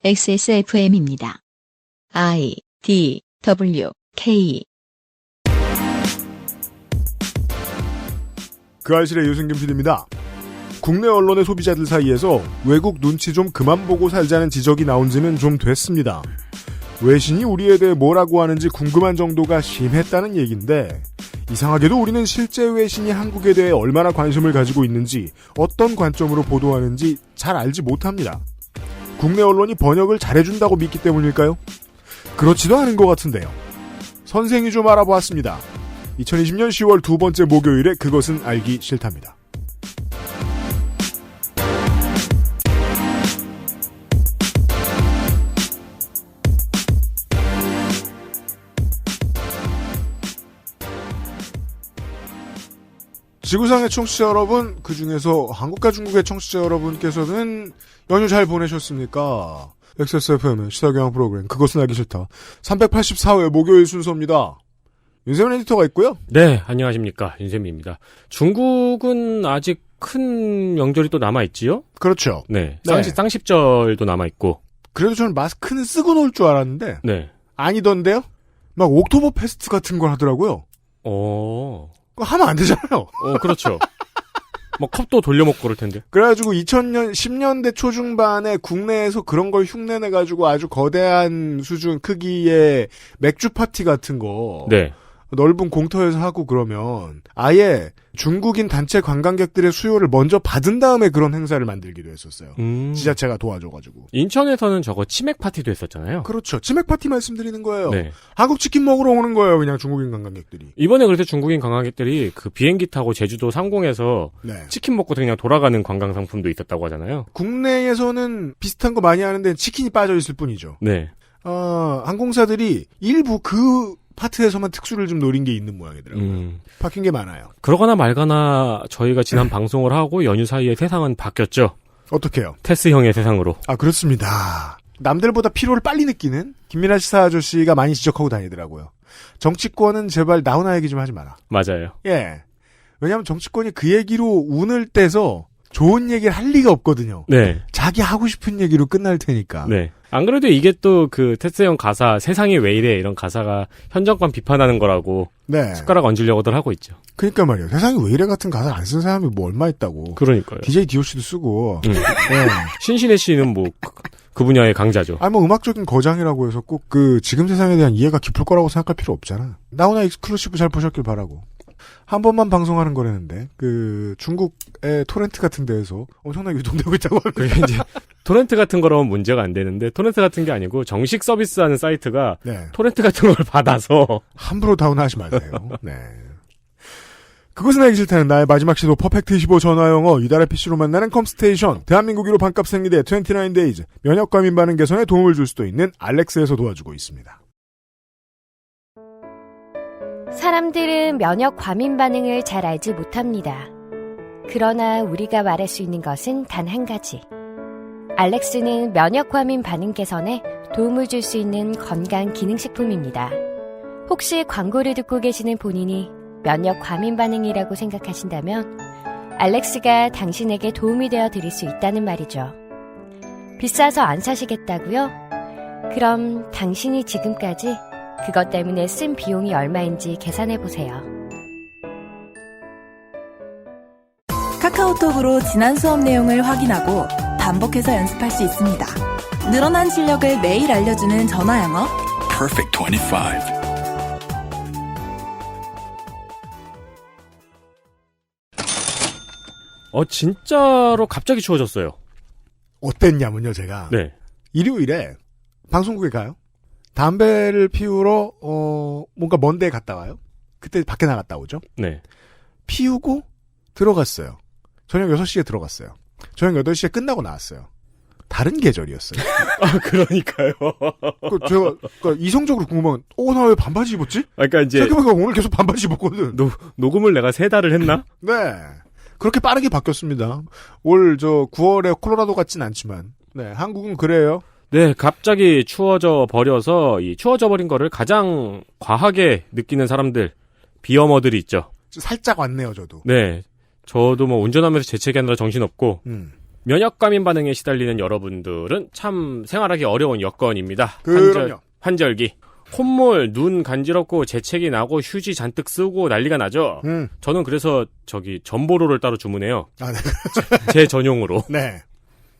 XSFM입니다. I, D, W, K. 그 알실의 유승균 PD입니다. 국내 언론의 소비자들 사이에서 외국 눈치 좀 그만 보고 살자는 지적이 나온 지는 좀 됐습니다. 외신이 우리에 대해 뭐라고 하는지 궁금한 정도가 심했다는 얘기인데 이상하게도 우리는 실제 외신이 한국에 대해 얼마나 관심을 가지고 있는지 어떤 관점으로 보도하는지 잘 알지 못합니다. 국내 언론이 번역을 잘해준다고 믿기 때문일까요? 그렇지도 않은 것 같은데요. 선생이 좀 알아보았습니다. 2020년 10월 두 번째 목요일에 그것은 알기 싫답니다. 지구상의 청취자 여러분, 그중에서 한국과 중국의 청취자 여러분께서는 연휴 잘 보내셨습니까? XSFM의 시사교양 프로그램 그것은 알기 싫다 384회 목요일 순서입니다. 윤세민 에디터가 있고요. 네, 안녕하십니까. 윤세민입니다. 중국은 아직 큰 명절이 또 남아있지요? 그렇죠. 네. 네. 쌍십절도 남아있고. 그래도 저는 마스크는 쓰고 놀 줄 알았는데. 네. 아니던데요? 막 옥토버 페스트 같은 걸 하더라고요. 그거 하면 안 되잖아요. 그렇죠. 뭐 컵도 돌려먹고 그럴 텐데. 그래가지고 2000년, 10년대 초중반에 국내에서 그런 걸 흉내내가지고 아주 거대한 수준 크기의 맥주 파티 같은 거. 네. 넓은 공터에서 하고 그러면 아예 중국인 단체 관광객들의 수요를 먼저 받은 다음에 그런 행사를 만들기도 했었어요. 지자체가 도와줘가지고. 인천에서는 저거 치맥 파티도 했었잖아요. 그렇죠. 치맥 파티 말씀드리는 거예요. 네. 한국 치킨 먹으러 오는 거예요. 그냥 중국인 관광객들이. 이번에 그래서 중국인 관광객들이 그 비행기 타고 제주도 상공에서 네. 치킨 먹고 그냥 돌아가는 관광 상품도 있었다고 하잖아요. 국내에서는 비슷한 거 많이 하는데 치킨이 빠져 있을 뿐이죠. 네. 항공사들이 일부 그 파트에서만 특수를 좀 노린 게 있는 모양이더라고요. 바뀐 게 많아요. 그러거나 말거나 저희가 지난 방송을 하고 연휴 사이에 세상은 바뀌었죠. 어떻게요? 테스형의 세상으로. 그렇습니다. 남들보다 피로를 빨리 느끼는 김민아 시사 아저씨가 많이 지적하고 다니더라고요. 정치권은 제발 나훈아 얘기 좀 하지 마라. 맞아요. 예. 왜냐하면 정치권이 그 얘기로 운을 떼서 좋은 얘기를 할 리가 없거든요. 네. 자기 하고 싶은 얘기로 끝날 테니까. 네. 안 그래도 이게 또 그 테스형 가사 세상이 왜 이래 이런 가사가 현 정권 비판하는 거라고 네. 숟가락 얹으려고들 하고 있죠. 그러니까 말이에요. 세상이 왜 이래 같은 가사 안 쓴 사람이 뭐 얼마 있다고. 그러니까요. DJ DOC도 쓰고. 네. 신신혜 씨는 뭐 그 분야의 강자죠. 뭐 음악적인 거장이라고 해서 꼭 지금 세상에 대한 이해가 깊을 거라고 생각할 필요 없잖아. 나훈아 익스클루시브 잘 보셨길 바라고. 한 번만 방송하는 거라는데 중국의 토렌트 같은 데에서 엄청나게 유통되고 있다고 합니다. 그게 이제 토렌트 같은 거라면 문제가 안 되는데 토렌트 같은 게 아니고 정식 서비스하는 사이트가 네. 토렌트 같은 걸 받아서 함부로 다운하지 마세요. 네. 그것은 알기 싫다는 나의 마지막 시도 퍼펙트 25 전화영어 이달의 PC로 만나는 컴스테이션 대한민국 1호 반값 생리대 29days 면역 과민 반응 개선에 도움을 줄 수도 있는 알렉스에서 도와주고 있습니다. 사람들은 면역 과민 반응을 잘 알지 못합니다. 그러나 우리가 말할 수 있는 것은 단 한 가지. 알렉스는 면역 과민 반응 개선에 도움을 줄 수 있는 건강 기능식품입니다. 혹시 광고를 듣고 계시는 본인이 면역 과민 반응이라고 생각하신다면 알렉스가 당신에게 도움이 되어 드릴 수 있다는 말이죠. 비싸서 안 사시겠다고요? 그럼 당신이 지금까지 그것 때문에 쓴 비용이 얼마인지 계산해보세요. 카카오톡으로 지난 수업 내용을 확인하고 반복해서 연습할 수 있습니다. 늘어난 실력을 매일 알려주는 전화영어 Perfect 25. 진짜로 갑자기 추워졌어요. 어땠냐면요, 제가. 네. 일요일에 방송국에 가요. 담배를 피우러 뭔가 먼 데에 갔다 와요. 그때 밖에 나갔다 오죠. 네. 피우고 들어갔어요. 저녁 6시에 들어갔어요. 저녁 8시에 끝나고 나왔어요. 다른 계절이었어요. 그러니까요. 제가 이성적으로 궁금한 나 왜 반바지 입었지? 그러니까 이제 생각해보니까 오늘 계속 반바지 입었거든. 녹음을 내가 3달을 했나? 네. 그렇게 빠르게 바뀌었습니다. 올 9월에 콜로라도 같진 않지만 네, 한국은 그래요. 네, 갑자기 추워져 버려서 이 추워져 버린 거를 가장 과하게 느끼는 사람들, 비어머들이 있죠. 살짝 왔네요, 저도. 네. 저도 뭐 운전하면서 재채기하느라 정신없고 면역과민 반응에 시달리는 여러분들은 참 생활하기 어려운 여건입니다. 그럼요. 환절기. 콧물, 눈 간지럽고 재채기 나고 휴지 잔뜩 쓰고 난리가 나죠. 저는 그래서 전보로를 따로 주문해요. 아, 네. 제 전용으로. 네.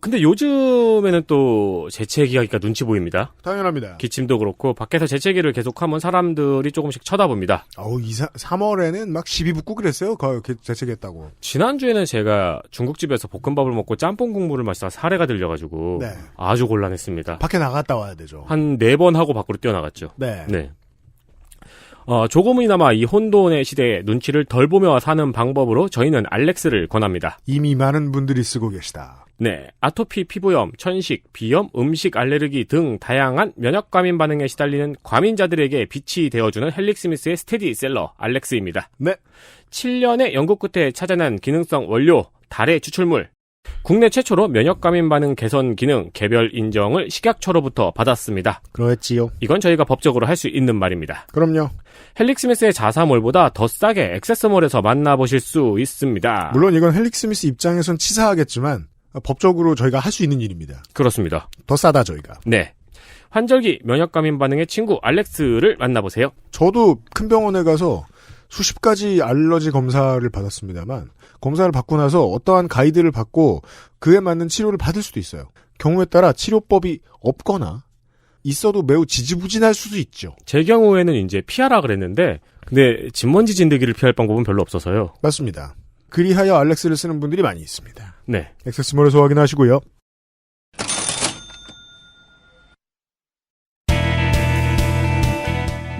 근데 요즘에는 또 재채기 하기가 눈치 보입니다. 당연합니다. 기침도 그렇고 밖에서 재채기를 계속하면 사람들이 조금씩 쳐다봅니다. 3월에는 막 시비 붙고 그랬어요. 재채기했다고. 지난주에는 제가 중국집에서 볶음밥을 먹고 짬뽕 국물을 마시다가 사례가 들려가지고 네. 아주 곤란했습니다. 밖에 나갔다 와야 되죠. 한 4번 하고 밖으로 뛰어나갔죠. 네. 네. 조금이나마 이 혼돈의 시대에 눈치를 덜 보며 사는 방법으로 저희는 알렉스를 권합니다. 이미 많은 분들이 쓰고 계시다. 네, 아토피, 피부염, 천식, 비염, 음식 알레르기 등 다양한 면역과민 반응에 시달리는 과민자들에게 빛이 되어주는 헬릭스미스의 스테디셀러 알렉스입니다. 네. 7년의 연구 끝에 찾아낸 기능성 원료, 달의 추출물. 국내 최초로 면역과민 반응 개선 기능 개별 인정을 식약처로부터 받았습니다. 그렇지요. 이건 저희가 법적으로 할 수 있는 말입니다. 그럼요. 헬릭스미스의 자사몰보다 더 싸게 액세스몰에서 만나보실 수 있습니다. 물론 이건 헬릭스미스 입장에선 치사하겠지만 법적으로 저희가 할 수 있는 일입니다. 그렇습니다. 더 싸다 저희가. 네. 환절기 면역과민 반응의 친구 알렉스를 만나보세요. 저도 큰 병원에 가서 수십 가지 알러지 검사를 받았습니다만 검사를 받고 나서 어떠한 가이드를 받고 그에 맞는 치료를 받을 수도 있어요. 경우에 따라 치료법이 없거나 있어도 매우 지지부진할 수도 있죠. 제 경우에는 이제 피하라 그랬는데 근데 진먼지 진드기를 피할 방법은 별로 없어서요. 맞습니다. 그리하여 알렉스를 쓰는 분들이 많이 있습니다. 네. 액세스몰에서 확인하시고요.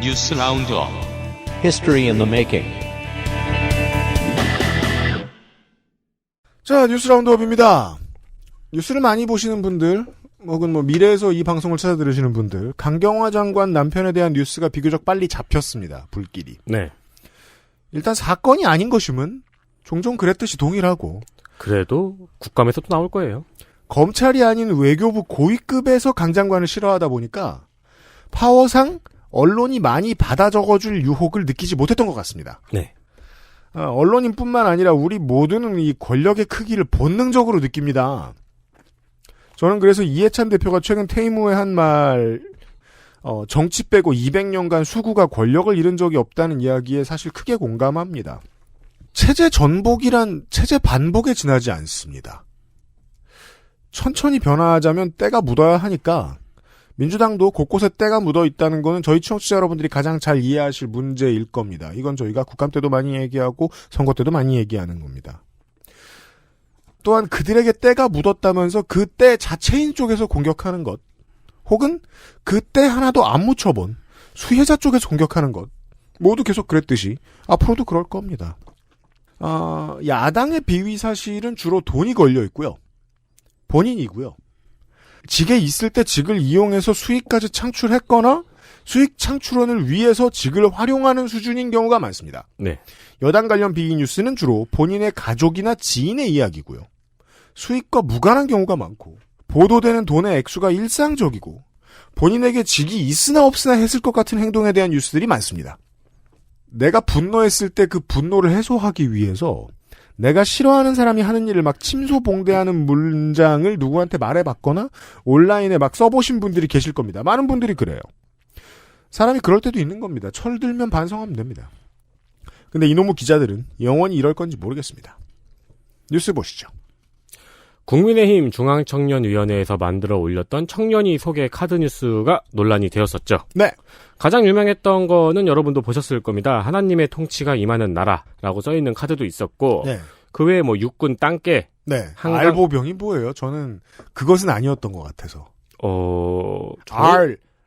뉴스 라운드업 History in the Making. 자, 뉴스 라운드업입니다. 뉴스를 많이 보시는 분들 혹은 미래에서 이 방송을 찾아 들으시는 분들 강경화 장관 남편에 대한 뉴스가 비교적 빨리 잡혔습니다. 불길이. 네. 일단 사건이 아닌 것임은 종종 그랬듯이 동일하고 그래도 국감에서 또 나올 거예요. 검찰이 아닌 외교부 고위급에서 강 장관을 싫어하다 보니까 파워상 언론이 많이 받아 적어줄 유혹을 느끼지 못했던 것 같습니다. 네. 언론인뿐만 아니라 우리 모두는 이 권력의 크기를 본능적으로 느낍니다. 저는 그래서 이해찬 대표가 최근 퇴임 후에 한 말, 정치 빼고 200년간 수구가 권력을 잃은 적이 없다는 이야기에 사실 크게 공감합니다. 체제 전복이란 체제 반복에 지나지 않습니다. 천천히 변화하자면 때가 묻어야 하니까 민주당도 곳곳에 때가 묻어 있다는 거는 저희 청취자 여러분들이 가장 잘 이해하실 문제일 겁니다. 이건 저희가 국감 때도 많이 얘기하고 선거 때도 많이 얘기하는 겁니다. 또한 그들에게 때가 묻었다면서 그 때 자체인 쪽에서 공격하는 것 혹은 그 때 하나도 안 묻혀본 수혜자 쪽에서 공격하는 것 모두 계속 그랬듯이 앞으로도 그럴 겁니다. 야당의 비위 사실은 주로 돈이 걸려 있고요. 본인이고요. 직에 있을 때 직을 이용해서 수익까지 창출했거나 수익 창출원을 위해서 직을 활용하는 수준인 경우가 많습니다. 네. 여당 관련 비위 뉴스는 주로 본인의 가족이나 지인의 이야기고요. 수익과 무관한 경우가 많고 보도되는 돈의 액수가 일상적이고 본인에게 직이 있으나 없으나 했을 것 같은 행동에 대한 뉴스들이 많습니다. 내가 분노했을 때 그 분노를 해소하기 위해서 내가 싫어하는 사람이 하는 일을 막 침소봉대하는 문장을 누구한테 말해봤거나 온라인에 막 써보신 분들이 계실 겁니다. 많은 분들이 그래요. 사람이 그럴 때도 있는 겁니다. 철들면 반성하면 됩니다. 근데 이놈의 기자들은 영원히 이럴 건지 모르겠습니다. 뉴스 보시죠. 국민의힘 중앙청년위원회에서 만들어 올렸던 청년이 소개 카드 뉴스가 논란이 되었었죠. 네. 가장 유명했던 거는 여러분도 보셨을 겁니다. 하나님의 통치가 임하는 나라라고 써있는 카드도 있었고 네. 그 외에 뭐 육군 땅개 네. 한강... 알보병이 뭐예요? 저는 그것은 아니었던 것 같아서.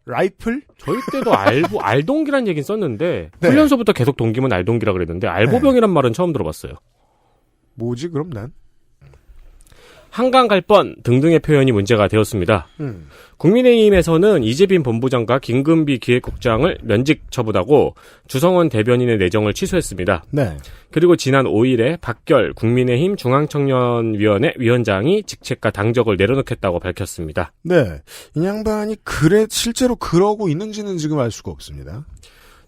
라이플? 저희 때도 알동기란 얘기는 썼는데 네. 훈련소부터 계속 동기면 알동기라 그랬는데 알보병이란 말은 처음 들어봤어요. 뭐지 그럼 난? 한강 갈 뻔 등등의 표현이 문제가 되었습니다. 국민의힘에서는 이재빈 본부장과 김금비 기획국장을 면직 처분하고 주성원 대변인의 내정을 취소했습니다. 네. 그리고 지난 5일에 박결 국민의힘 중앙청년위원회 위원장이 직책과 당적을 내려놓겠다고 밝혔습니다. 네. 이 양반이 실제로 그러고 있는지는 지금 알 수가 없습니다.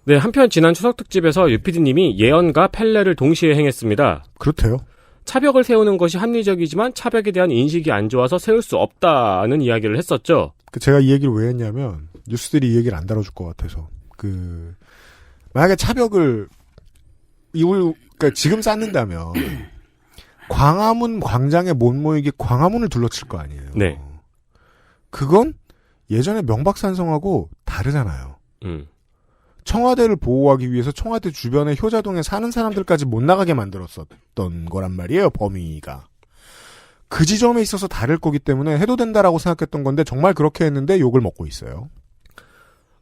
네, 한편 지난 추석 특집에서 유피디님이 예언과 펠레를 동시에 행했습니다. 그렇대요. 차벽을 세우는 것이 합리적이지만 차벽에 대한 인식이 안 좋아서 세울 수 없다는 이야기를 했었죠. 제가 이 얘기를 왜 했냐면 뉴스들이 이 얘기를 안 다뤄줄 것 같아서 만약에 차벽을 그러니까 지금 쌓는다면 광화문 광장에 못 모이게 광화문을 둘러칠 거 아니에요. 네. 그건 예전에 명박산성하고 다르잖아요. 청와대를 보호하기 위해서 청와대 주변의 효자동에 사는 사람들까지 못 나가게 만들었었던 거란 말이에요. 범위가. 그 지점에 있어서 다를 거기 때문에 해도 된다라고 생각했던 건데 정말 그렇게 했는데 욕을 먹고 있어요.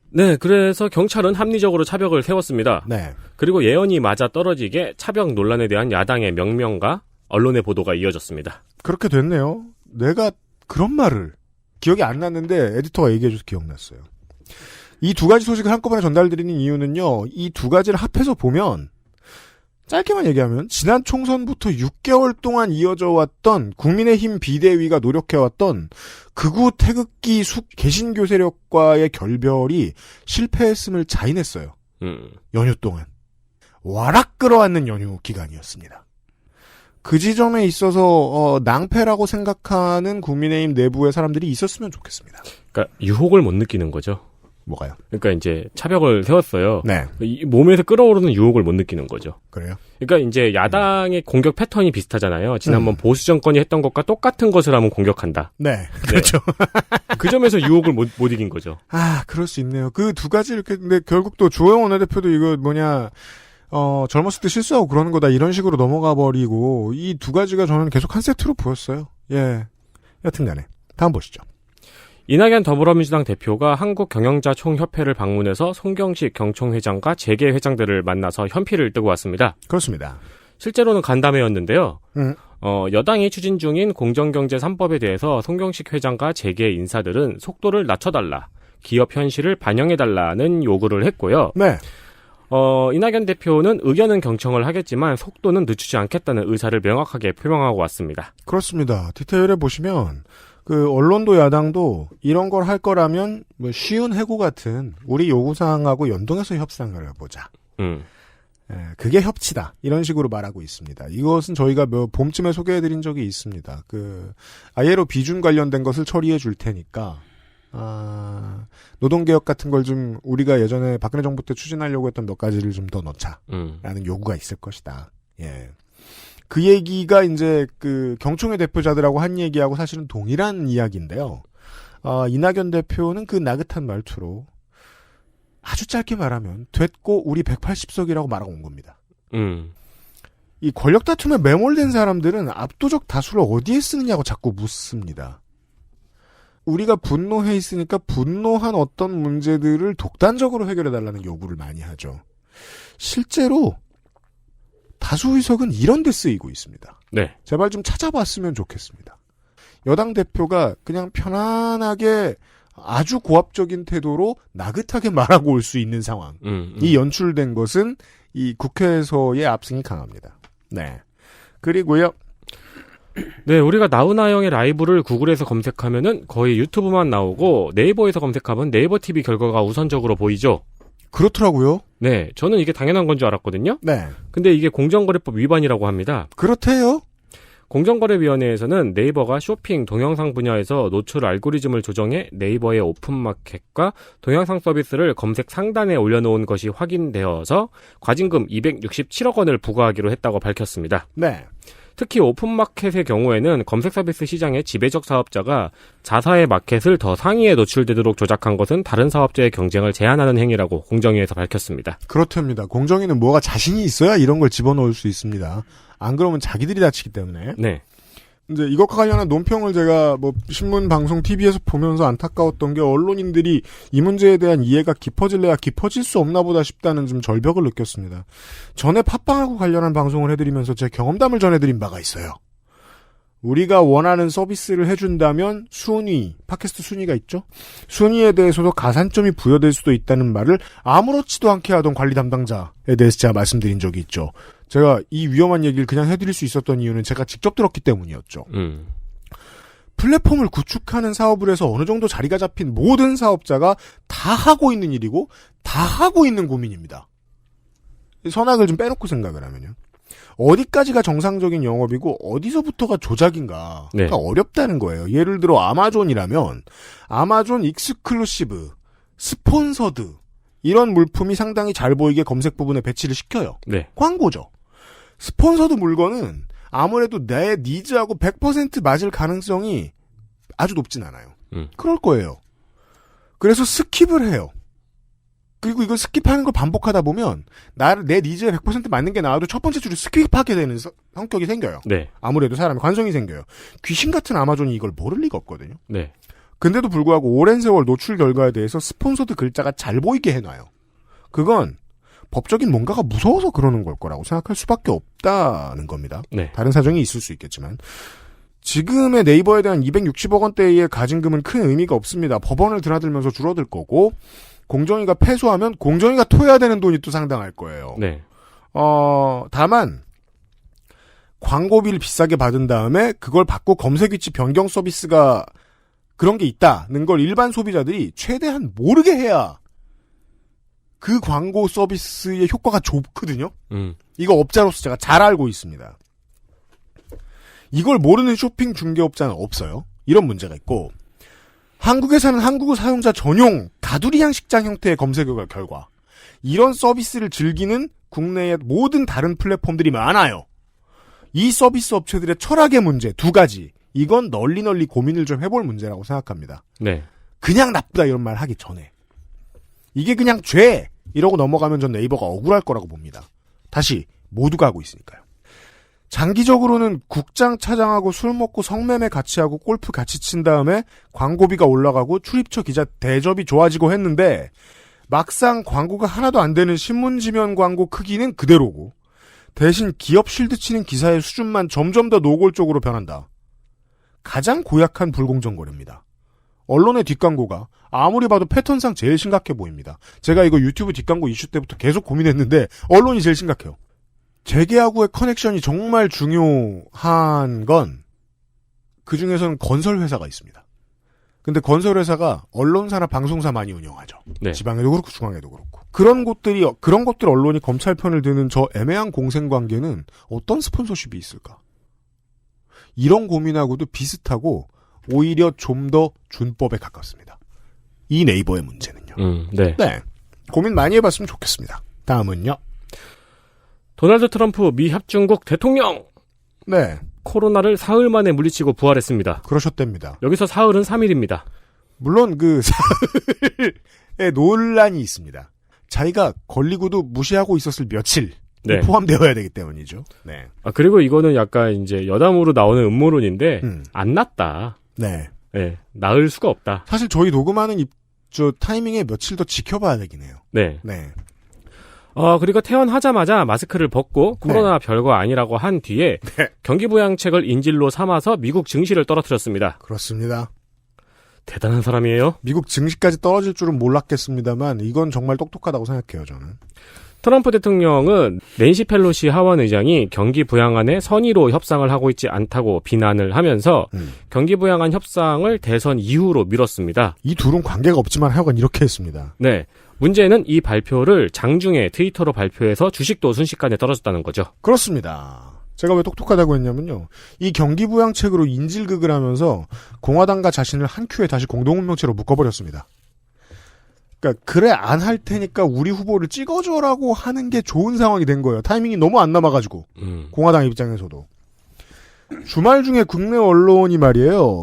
네, 그래서 경찰은 합리적으로 차벽을 세웠습니다. 네. 그리고 예언이 맞아 떨어지게 차벽 논란에 대한 야당의 명명과 언론의 보도가 이어졌습니다. 그렇게 됐네요. 내가 그런 말을 기억이 안 났는데 에디터가 얘기해줘서 기억났어요. 이 두 가지 소식을 한꺼번에 전달드리는 이유는요. 이 두 가지를 합해서 보면 짧게만 얘기하면 지난 총선부터 6개월 동안 이어져 왔던 국민의힘 비대위가 노력해왔던 극우 태극기 개신교 세력과의 결별이 실패했음을 자인했어요. 연휴 동안. 와락 끌어안는 연휴 기간이었습니다. 그 지점에 있어서 낭패라고 생각하는 국민의힘 내부의 사람들이 있었으면 좋겠습니다. 그러니까 유혹을 못 느끼는 거죠. 뭐가요? 그러니까 이제 차벽을 세웠어요. 네. 이 몸에서 끌어오르는 유혹을 못 느끼는 거죠. 그래요? 그러니까 이제 야당의 공격 패턴이 비슷하잖아요. 지난번 보수 정권이 했던 것과 똑같은 것을 하면 공격한다. 네. 그렇죠. 그 점에서 유혹을 못 이긴 거죠. 아, 그럴 수 있네요. 그 두 가지 이렇게 근데 결국 또 주호영 원내대표도 이거 젊었을 때 실수하고 그러는 거다 이런 식으로 넘어가 버리고 이 두 가지가 저는 계속 한 세트로 보였어요. 예. 여튼간에 다음 보시죠. 이낙연 더불어민주당 대표가 한국경영자총협회를 방문해서 송경식 경총회장과 재계 회장들을 만나서 현피를 뜨고 왔습니다. 그렇습니다. 실제로는 간담회였는데요. 여당이 추진 중인 공정경제 3법에 대해서 송경식 회장과 재계 인사들은 속도를 낮춰달라, 기업 현실을 반영해달라는 요구를 했고요. 네. 이낙연 대표는 의견은 경청을 하겠지만 속도는 늦추지 않겠다는 의사를 명확하게 표명하고 왔습니다. 그렇습니다. 디테일에 보시면 언론도 야당도 이런 걸 할 거라면 쉬운 해고 같은 우리 요구사항하고 연동해서 협상을 해보자. 그게 협치다. 이런 식으로 말하고 있습니다. 이것은 저희가 봄쯤에 소개해드린 적이 있습니다. ILO 비준 관련된 것을 처리해 줄 테니까 노동개혁 같은 걸 좀 우리가 예전에 박근혜 정부 때 추진하려고 했던 몇 가지를 좀 더 넣자라는 요구가 있을 것이다. 예. 그 얘기가 이제 경총회 대표자들하고 한 얘기하고 사실은 동일한 이야기인데요. 이낙연 대표는 그 나긋한 말투로 아주 짧게 말하면 됐고 우리 180석이라고 말하고 온 겁니다. 이 권력 다툼에 매몰된 사람들은 압도적 다수를 어디에 쓰느냐고 자꾸 묻습니다. 우리가 분노해 있으니까 분노한 어떤 문제들을 독단적으로 해결해달라는 요구를 많이 하죠. 실제로 다수 의석은 이런 데 쓰이고 있습니다. 네. 제발 좀 찾아봤으면 좋겠습니다. 여당 대표가 그냥 편안하게 아주 고압적인 태도로 나긋하게 말하고 올 수 있는 상황이 연출된 것은 이 국회에서의 압승이 강합니다. 네. 그리고요. 네, 우리가 나훈아형의 라이브를 구글에서 검색하면은 거의 유튜브만 나오고 네이버에서 검색하면 네이버 TV 결과가 우선적으로 보이죠. 그렇더라고요. 네, 저는 이게 당연한 건 줄 알았거든요. 네. 근데 이게 공정거래법 위반이라고 합니다. 그렇대요. 공정거래위원회에서는 네이버가 쇼핑, 동영상 분야에서 노출 알고리즘을 조정해 네이버의 오픈마켓과 동영상 서비스를 검색 상단에 올려놓은 것이 확인되어서 과징금 267억 원을 부과하기로 했다고 밝혔습니다. 네. 특히 오픈마켓의 경우에는 검색 서비스 시장의 지배적 사업자가 자사의 마켓을 더 상위에 노출되도록 조작한 것은 다른 사업자의 경쟁을 제한하는 행위라고 공정위에서 밝혔습니다. 그렇답니다. 공정위는 뭐가 자신이 있어야 이런 걸 집어넣을 수 있습니다. 안 그러면 자기들이 다치기 때문에. 네. 이제 이것과 관련한 논평을 제가 신문, 방송, TV에서 보면서 안타까웠던 게 언론인들이 이 문제에 대한 이해가 깊어질래야 깊어질 수 없나 보다 싶다는 좀 절벽을 느꼈습니다. 전에 팟빵하고 관련한 방송을 해드리면서 제 경험담을 전해드린 바가 있어요. 우리가 원하는 서비스를 해준다면 팟캐스트 순위가 있죠? 순위에 대해서도 가산점이 부여될 수도 있다는 말을 아무렇지도 않게 하던 관리 담당자에 대해서 제가 말씀드린 적이 있죠. 제가 이 위험한 얘기를 그냥 해드릴 수 있었던 이유는 제가 직접 들었기 때문이었죠. 플랫폼을 구축하는 사업을 해서 어느 정도 자리가 잡힌 모든 사업자가 다 하고 있는 일이고 다 하고 있는 고민입니다. 선악을 좀 빼놓고 생각을 하면요. 어디까지가 정상적인 영업이고 어디서부터가 조작인가가 네. 어렵다는 거예요. 예를 들어 아마존이라면 아마존 익스클루시브, 스폰서드 이런 물품이 상당히 잘 보이게 검색 부분에 배치를 시켜요. 네. 광고죠. 스폰서드 물건은 아무래도 내 니즈하고 100% 맞을 가능성이 아주 높진 않아요. 그럴 거예요. 그래서 스킵을 해요. 그리고 이걸 스킵하는 걸 반복하다 보면 내 니즈에 100% 맞는 게 나와도 첫 번째 줄을 스킵하게 되는 성격이 생겨요. 네. 아무래도 사람의 관성이 생겨요. 귀신 같은 아마존이 이걸 모를 리가 없거든요. 네. 근데도 불구하고 오랜 세월 노출 결과에 대해서 스폰서드 글자가 잘 보이게 해놔요. 그건 법적인 뭔가가 무서워서 그러는 걸 거라고 생각할 수밖에 없다는 겁니다. 네. 다른 사정이 있을 수 있겠지만 지금의 네이버에 대한 260억 원대의 가징금은 큰 의미가 없습니다. 법원을 드나들면서 줄어들 거고 공정위가 패소하면 공정위가 토해야 되는 돈이 또 상당할 거예요. 네. 다만 광고비를 비싸게 받은 다음에 그걸 받고 검색 위치 변경 서비스가 그런 게 있다는 걸 일반 소비자들이 최대한 모르게 해야 그 광고 서비스의 효과가 좋거든요. 이거 업자로서 제가 잘 알고 있습니다. 이걸 모르는 쇼핑 중개업자는 없어요. 이런 문제가 있고 한국에서는 한국어 사용자 전용 가두리 양식장 형태의 검색 결과 이런 서비스를 즐기는 국내의 모든 다른 플랫폼들이 많아요. 이 서비스 업체들의 철학의 문제 두 가지 이건 널리 고민을 좀 해볼 문제라고 생각합니다. 네. 그냥 나쁘다 이런 말 하기 전에 이게 그냥 죄 이러고 넘어가면 전 네이버가 억울할 거라고 봅니다. 다시 모두가 하고 있으니까요. 장기적으로는 국장 차장하고 술 먹고 성매매 같이 하고 골프 같이 친 다음에 광고비가 올라가고 출입처 기자 대접이 좋아지고 했는데 막상 광고가 하나도 안 되는 신문지면 광고 크기는 그대로고 대신 기업 실드 치는 기사의 수준만 점점 더 노골적으로 변한다. 가장 고약한 불공정거래입니다. 언론의 뒷광고가 아무리 봐도 패턴상 제일 심각해 보입니다. 제가 이거 유튜브 뒷광고 이슈 때부터 계속 고민했는데 언론이 제일 심각해요. 재계하고의 커넥션이 정말 중요한 건 그중에서는 건설회사가 있습니다. 근데 건설회사가 언론사나 방송사 많이 운영하죠. 네. 지방에도 그렇고 중앙에도 그렇고. 그런 것들 언론이 검찰 편을 드는 저 애매한 공생관계는 어떤 스폰서십이 있을까? 이런 고민하고도 비슷하고 오히려 좀 더 준법에 가깝습니다. 이 네이버의 문제는요. 네. 네. 고민 많이 해봤으면 좋겠습니다. 다음은요. 도널드 트럼프 미 협중국 대통령. 네. 코로나를 사흘 만에 물리치고 부활했습니다. 그러셨답니다. 여기서 사흘은 3일입니다. 물론 그 사흘에 논란이 있습니다. 자기가 걸리고도 무시하고 있었을 며칠 네. 포함되어야 되기 때문이죠. 네. 그리고 이거는 약간 이제 여담으로 나오는 음모론인데 안 낫다. 네. 네. 나을 수가 없다. 사실 저희 녹음하는 타이밍에 며칠 더 지켜봐야 되긴 해요. 네. 네. 그리고 퇴원하자마자 마스크를 벗고 코로나 별거 아니라고 한 뒤에 경기부양책을 인질로 삼아서 미국 증시를 떨어뜨렸습니다. 그렇습니다. 대단한 사람이에요. 미국 증시까지 떨어질 줄은 몰랐겠습니다만 이건 정말 똑똑하다고 생각해요. 저는. 트럼프 대통령은 낸시 펠로시 하원 의장이 경기 부양안에 선의로 협상을 하고 있지 않다고 비난을 하면서 경기 부양안 협상을 대선 이후로 미뤘습니다. 이 둘은 관계가 없지만 하여간 이렇게 했습니다. 네. 문제는 이 발표를 장중에 트위터로 발표해서 주식도 순식간에 떨어졌다는 거죠. 그렇습니다. 제가 왜 똑똑하다고 했냐면요. 이 경기부양책으로 인질극을 하면서 공화당과 자신을 한 큐에 다시 공동운명체로 묶어버렸습니다. 그러니까 그래 안 할 테니까 우리 후보를 찍어줘라고 하는 게 좋은 상황이 된 거예요. 타이밍이 너무 안 남아가지고 공화당 입장에서도. 주말 중에 국내 언론이 말이에요.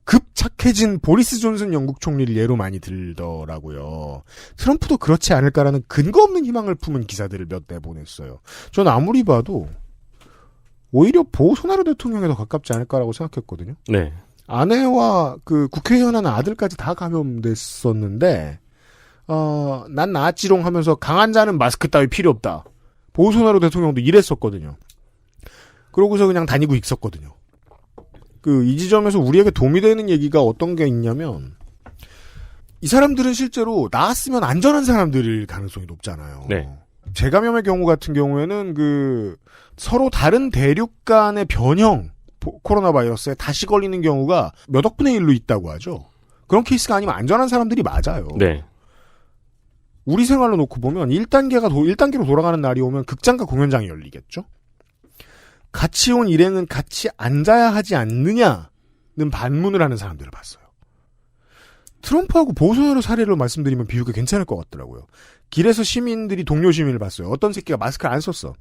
급착해진 보리스 존슨 영국 총리를 예로 많이 들더라고요. 트럼프도 그렇지 않을까라는 근거 없는 희망을 품은 기사들을 몇 대 보냈어요. 전 아무리 봐도 오히려 보소나루 대통령에 더 가깝지 않을까라고 생각했거든요. 네. 아내와 국회의원 하는 아들까지 다 감염됐었는데 난 나았지롱 하면서 강한 자는 마스크 따위 필요 없다. 보소나루 대통령도 이랬었거든요. 그러고서 그냥 다니고 있었거든요. 이 지점에서 우리에게 도움이 되는 얘기가 어떤 게 있냐면, 이 사람들은 실제로 나았으면 안전한 사람들일 가능성이 높잖아요. 네. 재감염의 경우 같은 경우에는 서로 다른 대륙 간의 변형, 코로나 바이러스에 다시 걸리는 경우가 몇 억분의 1로 있다고 하죠. 그런 케이스가 아니면 안전한 사람들이 맞아요. 네. 우리 생활로 놓고 보면 1단계로 돌아가는 날이 오면 극장과 공연장이 열리겠죠? 같이 온 일행은 같이 앉아야 하지 않느냐는 반문을 하는 사람들을 봤어요. 트럼프하고 보소연의 사례로 말씀드리면 비유가 괜찮을 것 같더라고요. 길에서 시민들이 동료 시민을 봤어요. 어떤 새끼가 마스크를 안 썼어.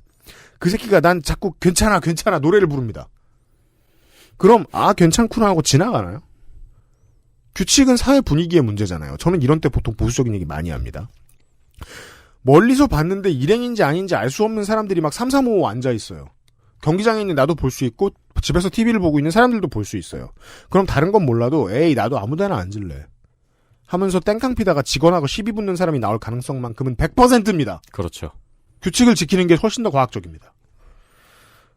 그 새끼가 난 자꾸 괜찮아 노래를 부릅니다. 그럼 괜찮구나 하고 지나가나요? 규칙은 사회 분위기의 문제잖아요. 저는 이런 때 보통 보수적인 얘기 많이 합니다. 멀리서 봤는데 일행인지 아닌지 알 수 없는 사람들이 막 3, 4, 5 앉아 있어요. 경기장에 있는 나도 볼 수 있고 집에서 TV를 보고 있는 사람들도 볼 수 있어요. 그럼 다른 건 몰라도 에이 나도 아무데나 앉을래 하면서 땡깡 피다가 직원하고 시비 붙는 사람이 나올 가능성만큼은 100%입니다. 그렇죠. 규칙을 지키는 게 훨씬 더 과학적입니다.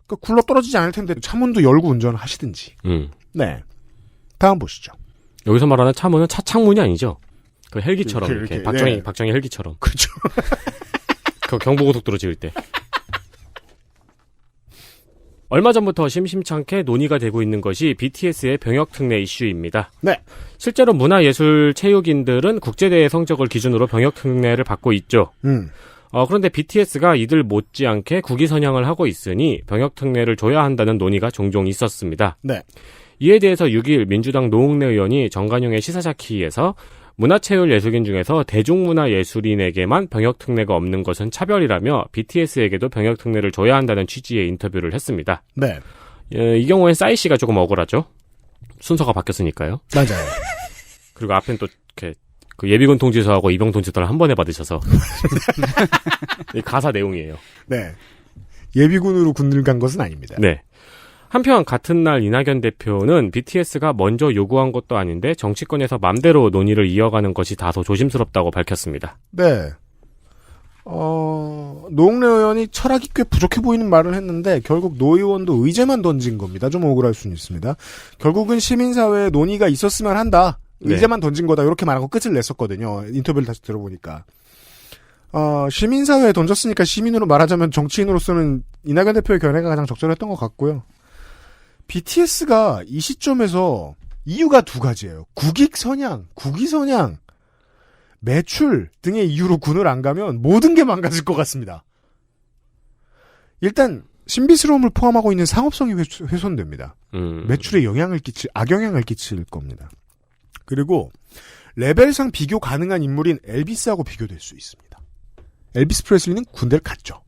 그러니까 굴러 떨어지지 않을 텐데 차문도 열고 운전하시든지. 네. 다음 보시죠. 여기서 말하는 차문은 차 창문이 아니죠. 그 헬기처럼 이렇게 박정희 헬기처럼. 그렇죠. 그 경부고속도로 지을 때. 얼마 전부터 심심찮게 논의가 되고 있는 것이 BTS의 병역특례 이슈입니다. 네. 실제로 문화예술 체육인들은 국제대회 성적을 기준으로 병역특례를 받고 있죠. 그런데 BTS가 이들 못지않게 국위 선양을 하고 있으니 병역특례를 줘야 한다는 논의가 종종 있었습니다. 네. 이에 대해서 6일 민주당 노웅래 의원이 정관용의 시사자키에서 문화체육예술인 중에서 대중문화예술인에게만 병역특례가 없는 것은 차별이라며 BTS에게도 병역특례를 줘야 한다는 취지의 인터뷰를 했습니다. 네. 이 경우엔 싸이 씨가 조금 억울하죠. 순서가 바뀌었으니까요. 맞아요. 그리고 앞엔 또 이렇게 그 예비군 통지서하고 이병 통지서를 한 번에 받으셔서 이 가사 내용이에요. 네. 예비군으로 군을 간 것은 아닙니다. 네. 한편 같은 날 이낙연 대표는 BTS가 먼저 요구한 것도 아닌데 정치권에서 맘대로 논의를 이어가는 것이 다소 조심스럽다고 밝혔습니다. 네. 노웅래 의원이 철학이 꽤 부족해 보이는 말을 했는데 결국 노 의원도 의제만 던진 겁니다. 좀 억울할 수는 있습니다. 결국은 시민사회에 논의가 있었으면 한다. 의제만 던진 거다. 이렇게 말하고 끝을 냈었거든요. 인터뷰를 다시 들어보니까. 시민사회에 던졌으니까 시민으로 말하자면 정치인으로서는 이낙연 대표의 견해가 가장 적절했던 것 같고요. BTS가 이 시점에서 이유가 두 가지예요. 국위 선양, 매출 등의 이유로 군을 안 가면 모든 게 망가질 것 같습니다. 일단 신비스러움을 포함하고 있는 상업성이 훼손됩니다. 매출에 악영향을 끼칠 겁니다. 그리고 레벨상 비교 가능한 인물인 엘비스하고 비교될 수 있습니다. 엘비스 프레슬리는 군대를 갔죠.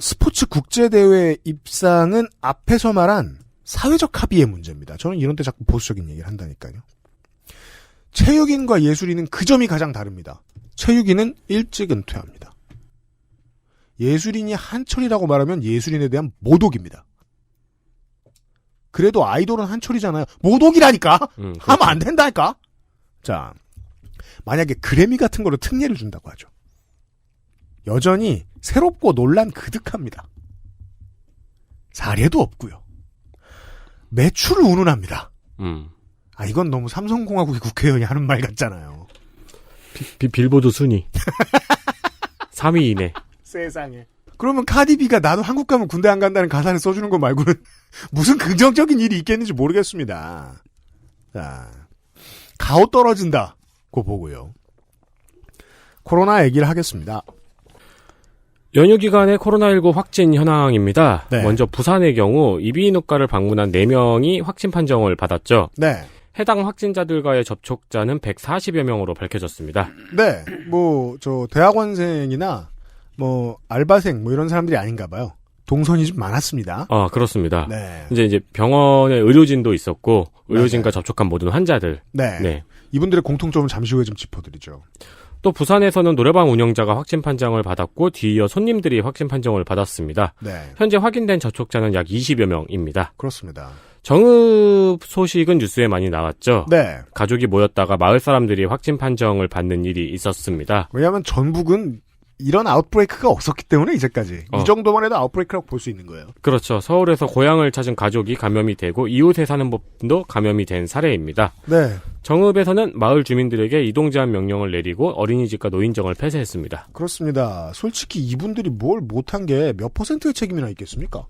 스포츠 국제대회 입상은 앞에서 말한 사회적 합의의 문제입니다. 저는 이런 때 자꾸 보수적인 얘기를 한다니까요. 체육인과 예술인은 그 점이 가장 다릅니다. 체육인은 일찍 은퇴합니다. 예술인이 한철이라고 말하면 예술인에 대한 모독입니다. 그래도 아이돌은 한철이잖아요. 모독이라니까? 하면 안 된다니까? 자, 만약에 그래미 같은 거로 특례를 준다고 하죠. 여전히 새롭고 논란 그득합니다. 사례도 없고요. 매출을 운운합니다. 이건 너무 삼성공화국의 국회의원이 하는 말 같잖아요. 빌보드 순위 3위 이내. 세상에. 그러면 카디비가 나도 한국 가면 군대 안 간다는 가사를 써주는 거 말고는 무슨 긍정적인 일이 있겠는지 모르겠습니다. 자, 가오 떨어진다. 고 보고요. 코로나 얘기를 하겠습니다. 연휴 기간의 코로나19 확진 현황입니다. 네. 먼저 부산의 경우 이비인후과를 방문한 4명이 확진 판정을 받았죠. 네. 해당 확진자들과의 접촉자는 140여 명으로 밝혀졌습니다. 네. 대학원생이나 알바생 이런 사람들이 아닌가 봐요. 동선이 좀 많았습니다. 그렇습니다. 네. 이제 병원에 의료진도 있었고 의료진과 네. 접촉한 모든 환자들. 네. 네. 이분들의 공통점을 잠시 후에 좀 짚어드리죠. 또 부산에서는 노래방 운영자가 확진 판정을 받았고 뒤이어 손님들이 확진 판정을 받았습니다. 네. 현재 확인된 접촉자는 약 20여 명입니다. 그렇습니다. 정읍 소식은 뉴스에 많이 나왔죠. 네. 가족이 모였다가 마을 사람들이 확진 판정을 받는 일이 있었습니다. 왜냐하면 전북은 이런 아웃브레이크가 없었기 때문에 이제까지 이 정도만 해도 아웃브레이크라고 볼 수 있는 거예요. 그렇죠. 서울에서 고향을 찾은 가족이 감염이 되고 이웃에 사는 분도 감염이 된 사례입니다. 네. 정읍에서는 마을 주민들에게 이동 제한 명령을 내리고 어린이집과 노인정을 폐쇄했습니다. 그렇습니다. 솔직히 이분들이 뭘 못한 게 몇 퍼센트의 책임이나 있겠습니까?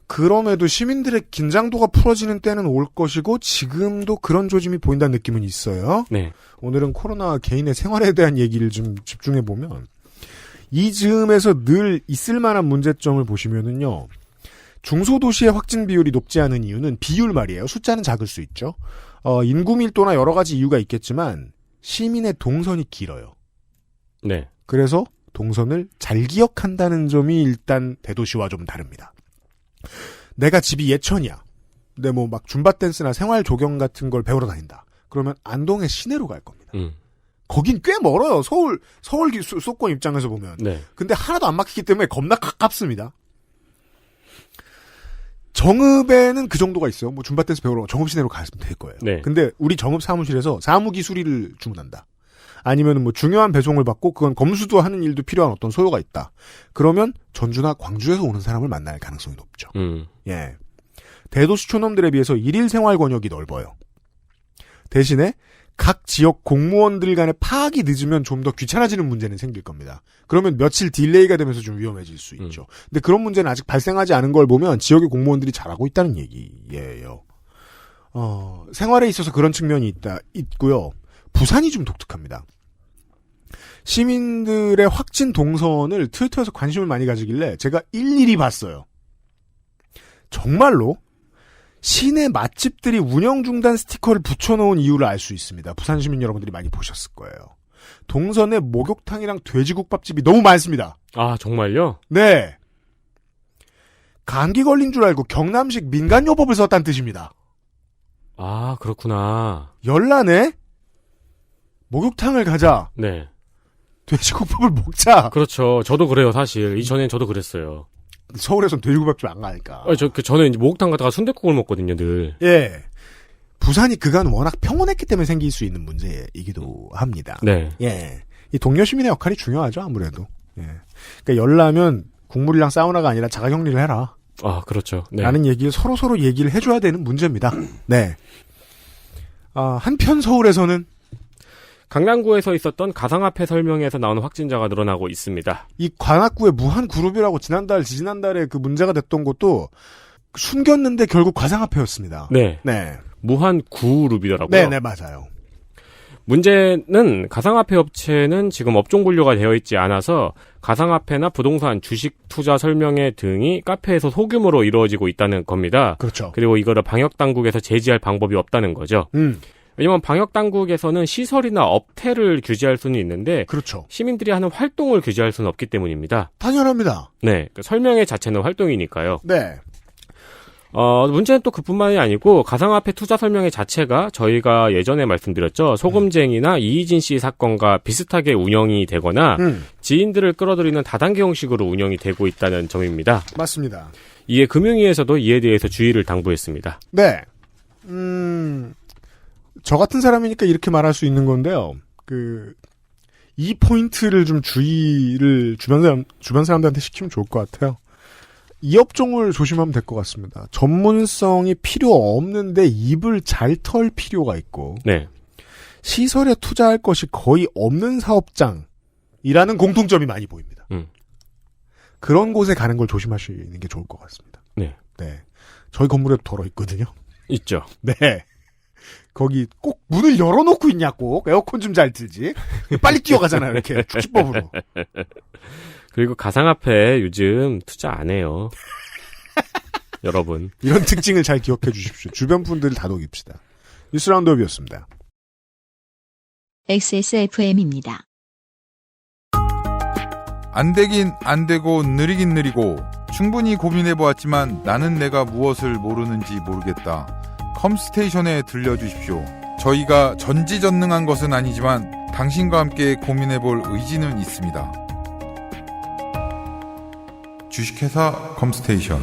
그럼에도 시민들의 긴장도가 풀어지는 때는 올 것이고 지금도 그런 조짐이 보인다는 느낌은 있어요. 네. 오늘은 코로나 개인의 생활에 대한 얘기를 좀 집중해보면 이 즈음에서 늘 있을 만한 문제점을 보시면은요. 중소도시의 확진 비율이 높지 않은 이유는 비율 말이에요. 숫자는 작을 수 있죠. 인구 밀도나 여러 가지 이유가 있겠지만 시민의 동선이 길어요. 네. 그래서 동선을 잘 기억한다는 점이 일단 대도시와 좀 다릅니다. 내가 집이 예천이야. 근데 뭐 막 줌바 댄스나 생활 조경 같은 걸 배우러 다닌다. 그러면 안동의 시내로 갈 겁니다. 거긴 꽤 멀어요. 서울 수도권 입장에서 보면. 네. 근데 하나도 안 막히기 때문에 겁나 가깝습니다. 정읍에는 그 정도가 있어요. 뭐 줌바 댄스 배우러 정읍 시내로 가면 될 거예요. 네. 근데 우리 정읍 사무실에서 사무기 수리를 주문한다. 아니면 뭐 중요한 배송을 받고 그건 검수도 하는 일도 필요한 어떤 소요가 있다. 그러면 전주나 광주에서 오는 사람을 만날 가능성이 높죠. 예. 대도시 촌놈들에 비해서 일일 생활 권역이 넓어요. 대신에 각 지역 공무원들 간의 파악이 늦으면 좀 더 귀찮아지는 문제는 생길 겁니다. 그러면 며칠 딜레이가 되면서 좀 위험해질 수 있죠. 근데 그런 문제는 아직 발생하지 않은 걸 보면 지역의 공무원들이 잘하고 있다는 얘기예요. 생활에 있어서 그런 측면이 있고요. 부산이 좀 독특합니다. 시민들의 확진 동선을 트위터에서 관심을 많이 가지길래 제가 일일이 봤어요. 정말로 시내 맛집들이 운영 중단 스티커를 붙여놓은 이유를 알 수 있습니다. 부산 시민 여러분들이 많이 보셨을 거예요. 동선에 목욕탕이랑 돼지국밥집이 너무 많습니다. 아, 정말요? 네. 감기 걸린 줄 알고 경남식 민간요법을 썼다는 뜻입니다. 아, 그렇구나. 열나네? 목욕탕을 가자. 네. 돼지국밥을 먹자. 그렇죠. 저도 그래요, 사실. 이전엔 저도 그랬어요. 서울에선 돼지국밥집 안 가니까. 저는 이제 목욕탕 갔다가 순댓국을 먹거든요, 늘. 예. 부산이 그간 워낙 평온했기 때문에 생길 수 있는 문제이기도 합니다. 네. 예. 이 동료 시민의 역할이 중요하죠, 아무래도. 예. 그러니까 열나면 국물이랑 사우나가 아니라 자가격리를 해라. 아, 그렇죠. 네. 라는 얘기를 서로 얘기를 해줘야 되는 문제입니다. 네. 한편 서울에서는 강남구에서 있었던 가상화폐 설명회에서 나오는 확진자가 늘어나고 있습니다. 이 관악구의 무한그룹이라고 지난달에 그 문제가 됐던 것도 숨겼는데 결국 가상화폐였습니다. 네. 네. 무한그룹이더라고요. 네네, 맞아요. 문제는 가상화폐 업체는 지금 업종 분류가 되어 있지 않아서 가상화폐나 부동산, 주식 투자 설명회 등이 카페에서 소규모로 이루어지고 있다는 겁니다. 그렇죠. 그리고 이거를 방역당국에서 제지할 방법이 없다는 거죠. 왜냐면 방역당국에서는 시설이나 업태를 규제할 수는 있는데 그렇죠. 시민들이 하는 활동을 규제할 수는 없기 때문입니다. 당연합니다. 네. 그 설명회 자체는 활동이니까요. 네. 문제는 또 그뿐만이 아니고 가상화폐 투자 설명회 자체가 저희가 예전에 말씀드렸죠. 소금쟁이나 이희진 씨 사건과 비슷하게 운영이 되거나 지인들을 끌어들이는 다단계 형식으로 운영이 되고 있다는 점입니다. 맞습니다. 이에 금융위에서도 이에 대해서 주의를 당부했습니다. 네. 저 같은 사람이니까 이렇게 말할 수 있는 건데요. 이 포인트를 좀 주의를 주변 사람들한테 시키면 좋을 것 같아요. 이 업종을 조심하면 될 것 같습니다. 전문성이 필요 없는데 입을 잘 털 필요가 있고, 네. 시설에 투자할 것이 거의 없는 사업장이라는 공통점이 많이 보입니다. 그런 곳에 가는 걸 조심하시는 게 좋을 것 같습니다. 네. 네. 저희 건물에도 덜어 있거든요. 있죠. 네. 거기 꼭 문을 열어놓고 있냐, 꼭. 에어컨 좀 잘 틀지. 빨리 뛰어가잖아요, 이렇게. 축지법으로. 그리고 가상화폐 요즘 투자 안 해요. 여러분. 이런 특징을 잘 기억해 주십시오. 주변 분들을 다독입시다. 뉴스 라운드업이었습니다. XSFM입니다. 안 되긴 안 되고 느리긴 느리고 충분히 고민해보았지만 나는 내가 무엇을 모르는지 모르겠다. 컴스테이션에 들려주십시오. 저희가 전지전능한 것은 아니지만 당신과 함께 고민해볼 의지는 있습니다. 주식회사 컴스테이션.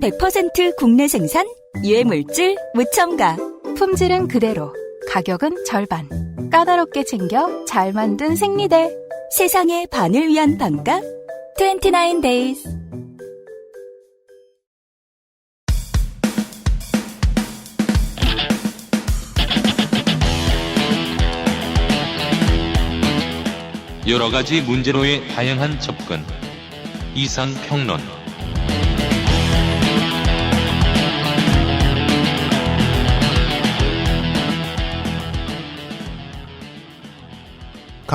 100% 국내 생산, 유해물질 무첨가. 품질은 그대로, 가격은 절반. 까다롭게 챙겨 잘 만든 생리대. 세상의 반을 위한 반값. 29days. 여러 가지 문제로의 다양한 접근. 이상평론.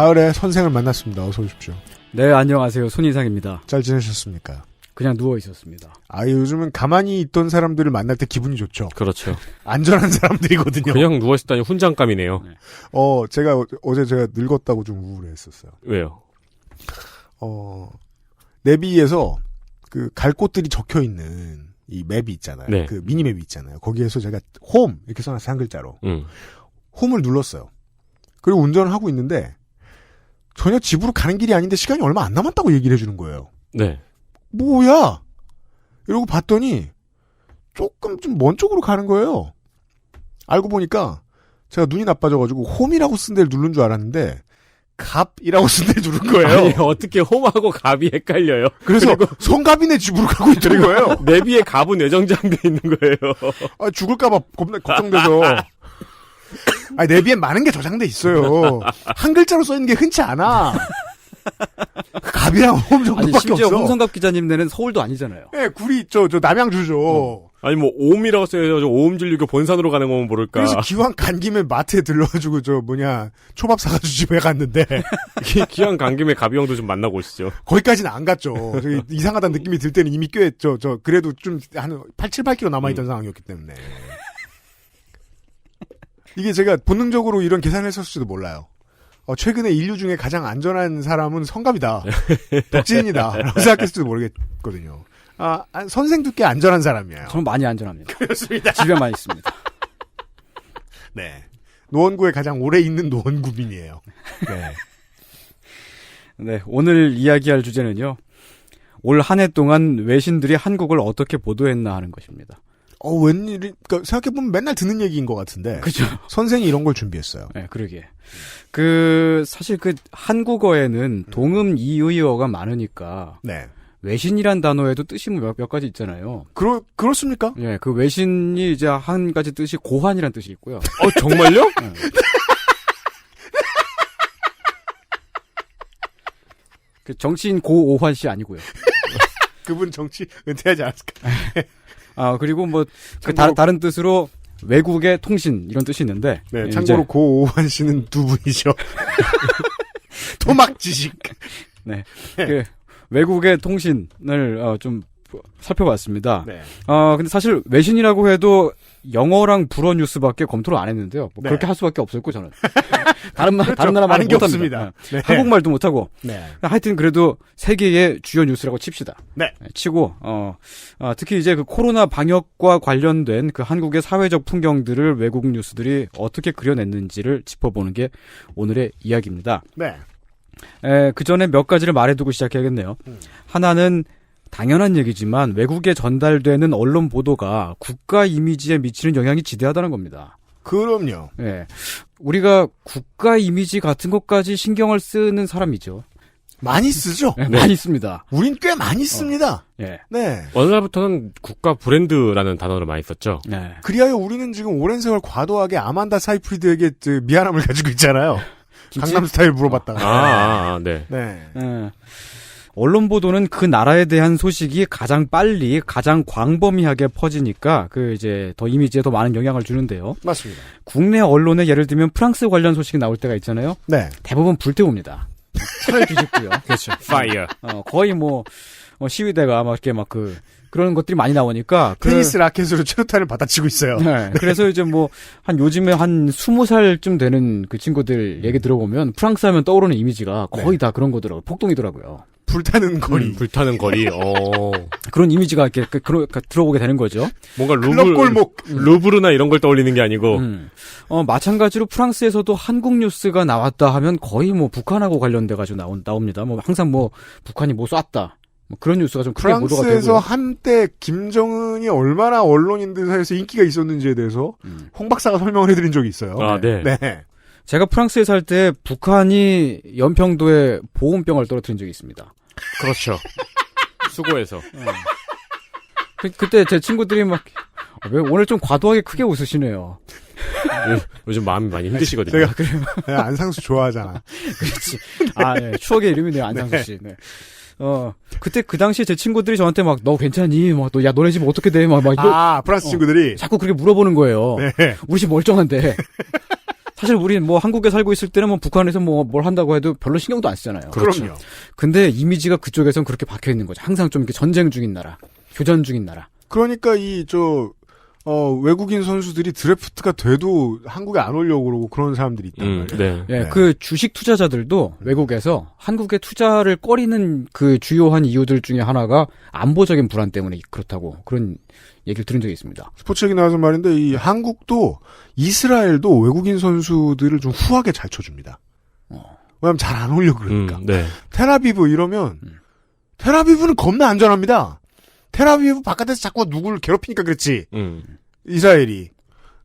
가을에 선생을 만났습니다. 어서 오십시오. 네, 안녕하세요. 손이상입니다. 잘 지내셨습니까? 그냥 누워 있었습니다. 요즘은 가만히 있던 사람들을 만날 때 기분이 좋죠. 그렇죠. 안전한 사람들이거든요. 그냥 누워있다니 훈장감이네요. 네. 어제 제가 늙었다고 좀 우울했었어요. 왜요? 내비에서 그 갈 곳들이 적혀 있는 이 맵이 있잖아요. 네. 그 미니맵이 있잖아요. 거기에서 제가 홈 이렇게 써놨어요. 한 글자로. 홈을 눌렀어요. 그리고 운전을 하고 있는데 전혀 집으로 가는 길이 아닌데 시간이 얼마 안 남았다고 얘기를 해주는 거예요. 네. 뭐야? 이러고 봤더니 조금 좀 먼 쪽으로 가는 거예요. 알고 보니까 제가 눈이 나빠져가지고 홈이라고 쓴 데를 누른 줄 알았는데 갑이라고 쓴 데를 누른 거예요. 아니, 어떻게 홈하고 갑이 헷갈려요? 그래서 송갑이네 집으로 가고 있더는 거예요. 내비에 갑은 외정장돼 있는 거예요. 죽을까봐 걱정돼서. 내비엔 많은 게 저장돼 있어요. 한 글자로 써있는 게 흔치 않아. 갑이랑 홈 정도밖에 심지어 없어. 홍성갑 기자님 내는 서울도 아니잖아요. 네, 구리 저 남양주죠. 아니 뭐 오음이라고 써야죠. 오음진류교 본산으로 가는 거면 모를까. 그래서 기왕 간 김에 마트에 들러가지고 초밥 사가지고 집에 갔는데 기왕 간 김에 가비 형도 좀 만나고 오시죠. 거기까지는 안 갔죠. 이상하다는 느낌이 들 때는 이미 꽤 그래도 좀 한 7-8km 남아있던 상황이었기 때문에 이게 제가 본능적으로 이런 계산을 했었을지도 몰라요. 최근에 인류 중에 가장 안전한 사람은 성갑이다. 덕진이다. 라고 생각했을지도 모르겠거든요. 선생도 꽤 안전한 사람이에요. 저는 많이 안전합니다. 그렇습니다. 집에만 있습니다. 네. 노원구에 가장 오래 있는 노원구민이에요. 네. 네, 오늘 이야기할 주제는요. 올 한 해 동안 외신들이 한국을 어떻게 보도했나 하는 것입니다. 웬일이, 생각해보면 맨날 듣는 얘기인 것 같은데. 그죠. 선생이 이런 걸 준비했어요. 네, 그러게. 사실 한국어에는 동음 이의어가 많으니까. 네. 외신이란 단어에도 뜻이 몇 가지 있잖아요. 그렇습니까? 예, 그 외신이 이제 한 가지 뜻이 고환이란 뜻이 있고요. 정말요? 네. 정치인 고오환 씨 아니고요. 그분 정치 은퇴하지 않았을까? 그리고 다른 뜻으로 외국의 통신 이런 뜻이 있는데. 네, 참고로 고오환 씨는 두 분이죠. 토막 지식. 네. 외국의 통신을 좀 살펴봤습니다. 네. 근데 사실 외신이라고 해도 영어랑 불어 뉴스밖에 검토를 안 했는데요. 네. 그렇게 할 수밖에 없었고 저는 다른 나라 아는 말은 게 못합니다. 없습니다. 네. 한국말도 못하고. 네. 하여튼 그래도 세계의 주요 뉴스라고 칩시다. 네. 치고 특히 이제 그 코로나 방역과 관련된 그 한국의 사회적 풍경들을 외국 뉴스들이 어떻게 그려냈는지를 짚어보는 게 오늘의 이야기입니다. 네. 그 전에 몇 가지를 말해두고 시작해야겠네요. 하나는 당연한 얘기지만 외국에 전달되는 언론 보도가 국가 이미지에 미치는 영향이 지대하다는 겁니다. 그럼요. 예. 우리가 국가 이미지 같은 것까지 신경을 쓰는 사람이죠. 많이 쓰죠? 네. 많이 씁니다. 우린 꽤 많이 씁니다. 예. 네. 어느 날부터는 국가 브랜드라는 단어를 많이 썼죠. 네. 그리하여 우리는 지금 오랜 세월 과도하게 아만다 사이프리드에게 미안함을 가지고 있잖아요. 강남 스타일 물어봤다가. 네. 네. 언론 보도는 그 나라에 대한 소식이 가장 빨리, 가장 광범위하게 퍼지니까 이제 더 이미지에 더 많은 영향을 주는데요. 맞습니다. 국내 언론에 예를 들면 프랑스 관련 소식이 나올 때가 있잖아요. 네. 대부분 불태웁니다. 차를 뒤집고요. 그렇죠. 파이어. 거의 시위대가 그런 것들이 많이 나오니까. 테니스 라켓으로 최루탄을 받아치고 있어요. 네. 그래서 이제 요즘에 한 20살쯤 되는 그 친구들 얘기 들어보면 프랑스 하면 떠오르는 이미지가 거의 다 그런 거더라고요. 폭동이더라고요. 불타는 거리. 불타는 거리. 그런 이미지가 이렇게 들어오게 되는 거죠. 뭔가 골목. 루브르나 이런 걸 떠올리는 게 아니고. 마찬가지로 프랑스에서도 한국 뉴스가 나왔다 하면 거의 북한하고 관련돼가지고 나옵니다. 항상 북한이 쐈다. 그런 뉴스가 좀 크게 보도가 되고요. 프랑스에서 한때 김정은이 얼마나 언론인들 사이에서 인기가 있었는지에 대해서 홍 박사가 설명을 해드린 적이 있어요. 네. 네. 제가 프랑스에 살 때 북한이 연평도에 보온병을 떨어뜨린 적이 있습니다. 그렇죠. 수고해서. 그때 제 친구들이 왜 오늘 좀 과도하게 크게 웃으시네요. 요즘 마음이 많이 힘드시거든요. 제가 그래요. 안상수 좋아하잖아. 그렇지. 네, 추억의 이름이네요, 안상수 씨. 네. 그때 그 당시에 제 친구들이 저한테 너 괜찮니? 야, 너네 집 어떻게 돼? 프랑스 친구들이. 자꾸 그렇게 물어보는 거예요. 네. 우리 집 멀쩡한데. 사실 우리 뭐 한국에 살고 있을 때는 뭐 북한에서 뭐 뭘 한다고 해도 별로 신경도 안 쓰잖아요. 그럼요. 근데 이미지가 그쪽에선 그렇게 박혀 있는 거죠. 항상 좀 이렇게 전쟁 중인 나라, 교전 중인 나라. 그러니까 외국인 선수들이 드래프트가 돼도 한국에 안 오려고 그러고 그런 사람들이 있단 말이에요. 네. 예, 그 주식 투자자들도 외국에서 한국에 투자를 꺼리는 그 주요한 이유들 중에 하나가 안보적인 불안 때문에 그렇다고 그런 얘기를 들은 적이 있습니다. 스포츠 얘기 나와서 말인데 이 한국도 이스라엘도 외국인 선수들을 좀 후하게 잘 쳐줍니다. 왜냐면 잘 안 오려고 그러니까. 네. 텔아비브 이러면 텔아비브는 겁나 안전합니다. 텔아비브 바깥에서 자꾸 누구를 괴롭히니까 그렇지. 이스라엘이.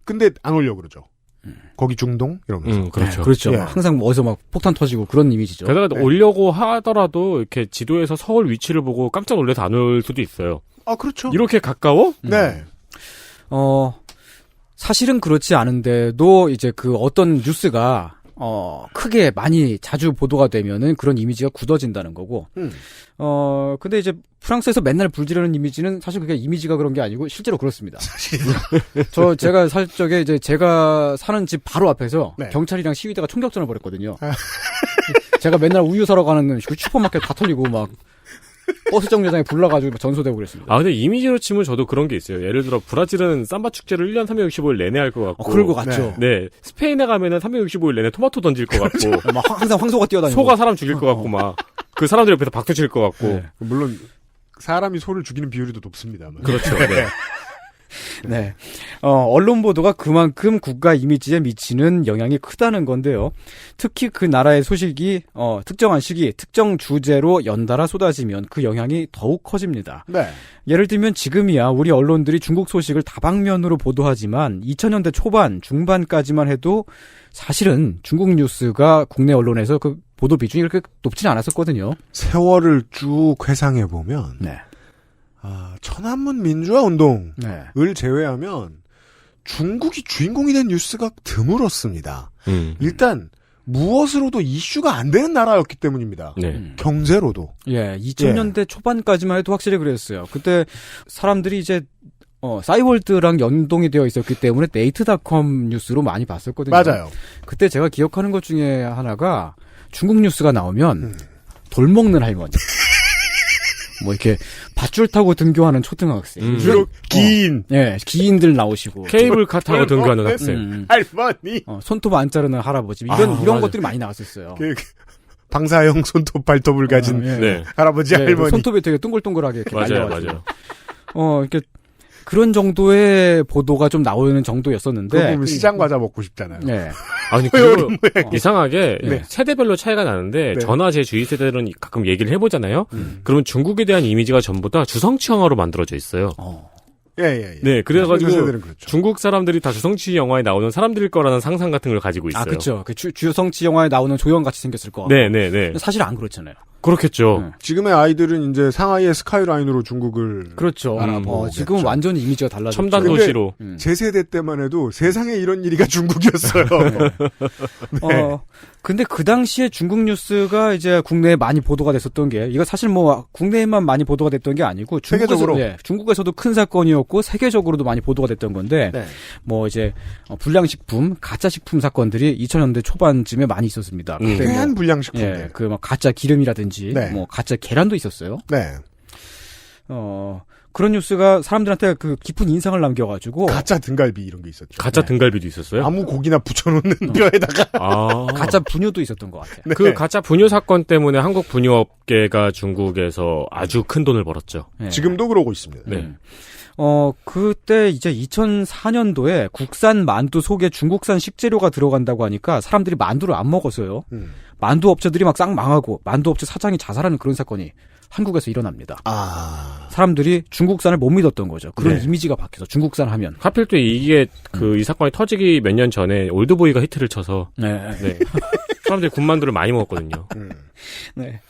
근데 안 오려고 그러죠. 거기 중동 이러면서. 그렇죠. 네, 그렇죠. 예. 항상 어디서 막 폭탄 터지고 그런 이미지죠. 게다가 오려고 하더라도 이렇게 지도에서 서울 위치를 보고 깜짝 놀라서 안 올 수도 있어요. 아, 그렇죠. 이렇게 가까워? 네. 사실은 그렇지 않은데도 이제 그 어떤 뉴스가 크게 많이 자주 보도가 되면은 그런 이미지가 굳어진다는 거고. 근데 이제 프랑스에서 맨날 불지르는 이미지는 사실 그게 이미지가 그런 게 아니고 실제로 그렇습니다. 제가 살 적에 이제 제가 사는 집 바로 앞에서 네. 경찰이랑 시위대가 총격전을 벌였거든요. 제가 맨날 우유 사러 가는 슈퍼마켓 다 털리고 막 버스 정류장에 불나가지고 전소되고 그랬습니다. 아, 근데 이미지로 치면 저도 그런 게 있어요. 예를 들어, 브라질은 삼바 축제를 1년 365일 내내 할 것 같고. 그럴 것 같죠. 네. 스페인에 가면은 365일 내내 토마토 던질 것 같고. 막 항상 황소가 뛰어다니고. 소가 사람 죽일 것 같고, 막. 그 사람들 옆에서 박수 칠 것 같고. 네. 물론, 사람이 소를 죽이는 비율이 더 높습니다만. 그렇죠. 네. 네. 언론 보도가 그만큼 국가 이미지에 미치는 영향이 크다는 건데요. 특히 그 나라의 소식이, 특정한 시기, 특정 주제로 연달아 쏟아지면 그 영향이 더욱 커집니다. 네. 예를 들면 지금이야 우리 언론들이 중국 소식을 다방면으로 보도하지만 2000년대 초반, 중반까지만 해도 사실은 중국 뉴스가 국내 언론에서 그 보도 비중이 그렇게 높지는 않았었거든요. 세월을 쭉 회상해보면. 네. 천안문 민주화 운동을 네. 제외하면 중국이 주인공이 된 뉴스가 드물었습니다. 일단 무엇으로도 이슈가 안 되는 나라였기 때문입니다. 네. 경제로도. 예, 2000년대 초반까지만 해도 확실히 그랬어요. 그때 사람들이 이제 싸이월드랑 연동이 되어 있었기 때문에 네이트닷컴 뉴스로 많이 봤었거든요. 맞아요. 그때 제가 기억하는 것 중에 하나가 중국 뉴스가 나오면 돌 먹는 할머니. 뭐 이렇게 밧줄 타고 등교하는 초등학생. 주로 기인. 예, 기인들 나오시고. 케이블카 타고 등교하는 학생. 할머니. 손톱 안 자르는 할아버지. 이런 것들이 많이 나왔었어요. 방사형 손톱 발톱을 가진 네. 할아버지 네, 할머니. 손톱이 되게 동글동글하게 이렇게 맞아요. 이렇게 그런 정도의 보도가 좀 나오는 정도였었는데. 그거 보면 시장 과자 먹고 싶잖아요. 네. 아니, 그리고 이상하게 네. 세대별로 차이가 나는데 네. 저나 제 주위 세대들은 가끔 얘기를 해보잖아요. 그러면 중국에 대한 이미지가 전부 다 주성치 영화로 만들어져 있어요. 예. 네, 그래가지고 세대들은 그렇죠. 중국 사람들이 다 주성치 영화에 나오는 사람들일 거라는 상상 같은 걸 가지고 있어요. 그렇죠. 그 주성치 영화에 나오는 조연 같이 생겼을 거. 네. 사실 안 그렇잖아요. 그렇겠죠. 지금의 아이들은 이제 상하이의 스카이라인으로 중국을 그렇죠. 지금은 완전히 이미지가 달라졌죠. 첨단 도시로. 제 세대 때만 해도 세상에 이런 일이가 중국이었어요. 네. 근데 그 당시에 중국 뉴스가 이제 국내에 많이 보도가 됐었던 게 이거 사실 뭐 국내에만 많이 보도가 됐던 게 아니고 세계적으로 중국에서도 큰 사건이었고 세계적으로도 많이 보도가 됐던 건데 뭐 이제 불량식품, 가짜식품 사건들이 2000년대 초반쯤에 많이 있었습니다. 쾌한 불량식품. 예, 그 막 가짜 기름이라든지 뭐 가짜 계란도 있었어요. 네. 그런 뉴스가 사람들한테 그 깊은 인상을 남겨가지고 가짜 등갈비 이런 게 있었죠. 가짜 등갈비도 있었어요? 아무 고기나 붙여놓는 뼈에다가 가짜 분유도 있었던 것 같아요. 그 가짜 분유 사건 때문에 한국 분유업계가 중국에서 아주 큰 돈을 벌었죠. 네. 지금도 그러고 있습니다. 네. 그때 이제 2004년도에 국산 만두 속에 중국산 식재료가 들어간다고 하니까 사람들이 만두를 안 먹었어요. 만두 업체들이 막 싹 망하고 만두 업체 사장이 자살하는 그런 사건이 한국에서 일어납니다. 사람들이 중국산을 못 믿었던 거죠. 그런 이미지가 바뀌어서 중국산 하면. 하필 또 이게 이 사건이 터지기 몇 년 전에 올드보이가 히트를 쳐서 사람들이 군만두를 많이 먹었거든요. 네.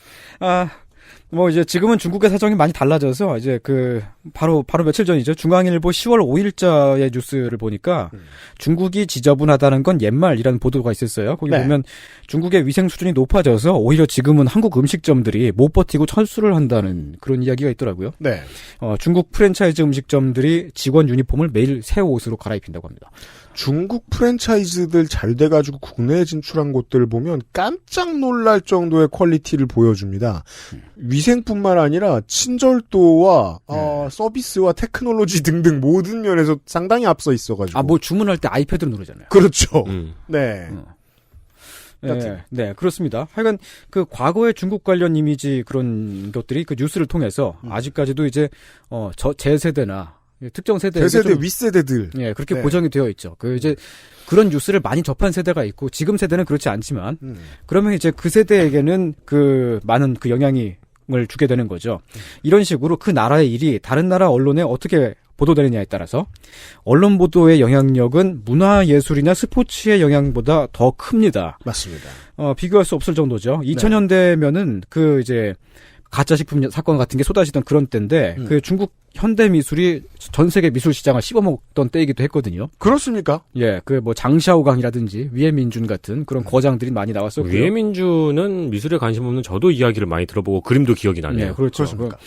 뭐 이제 지금은 중국의 사정이 많이 달라져서 이제 그 바로 며칠 전이죠. 중앙일보 10월 5일자의 뉴스를 보니까 중국이 지저분하다는 건 옛말이라는 보도가 있었어요. 거기 네. 보면 중국의 위생 수준이 높아져서 오히려 지금은 한국 음식점들이 못 버티고 철수를 한다는 그런 이야기가 있더라고요. 네. 중국 프랜차이즈 음식점들이 직원 유니폼을 매일 새 옷으로 갈아입힌다고 합니다. 중국 프랜차이즈들 잘 돼가지고 국내에 진출한 곳들 보면 깜짝 놀랄 정도의 퀄리티를 보여줍니다. 위생뿐만 아니라 친절도와 서비스와 테크놀로지 등등 모든 면에서 상당히 앞서 있어가지고. 뭐 주문할 때 아이패드로 누르잖아요. 그렇죠. 네. 네, 그렇습니다. 하여간 그 과거의 중국 관련 이미지 그런 것들이 그 뉴스를 통해서 아직까지도 이제 제 세대나 특정 세대, 세대 윗세대들, 예, 그렇게 네. 고정이 되어 있죠. 이제 그런 뉴스를 많이 접한 세대가 있고 지금 세대는 그렇지 않지만 그러면 이제 그 세대에게는 그 많은 그 영향을 주게 되는 거죠. 이런 식으로 그 나라의 일이 다른 나라 언론에 어떻게 보도되느냐에 따라서 언론 보도의 영향력은 문화예술이나 스포츠의 영향보다 더 큽니다. 맞습니다. 비교할 수 없을 정도죠. 2000년대면은 그 이제 가짜식품 사건 같은 게 쏟아지던 그런 때인데 그 중국 현대 미술이 전 세계 미술 시장을 씹어먹던 때이기도 했거든요. 그렇습니까? 예, 그 뭐 장샤오강이라든지 위에민준 같은 그런 거장들이 많이 나왔었고요. 위에민준은 미술에 관심 없는 저도 이야기를 많이 들어보고 그림도 기억이 나네요. 네, 그렇죠. 그렇습니까?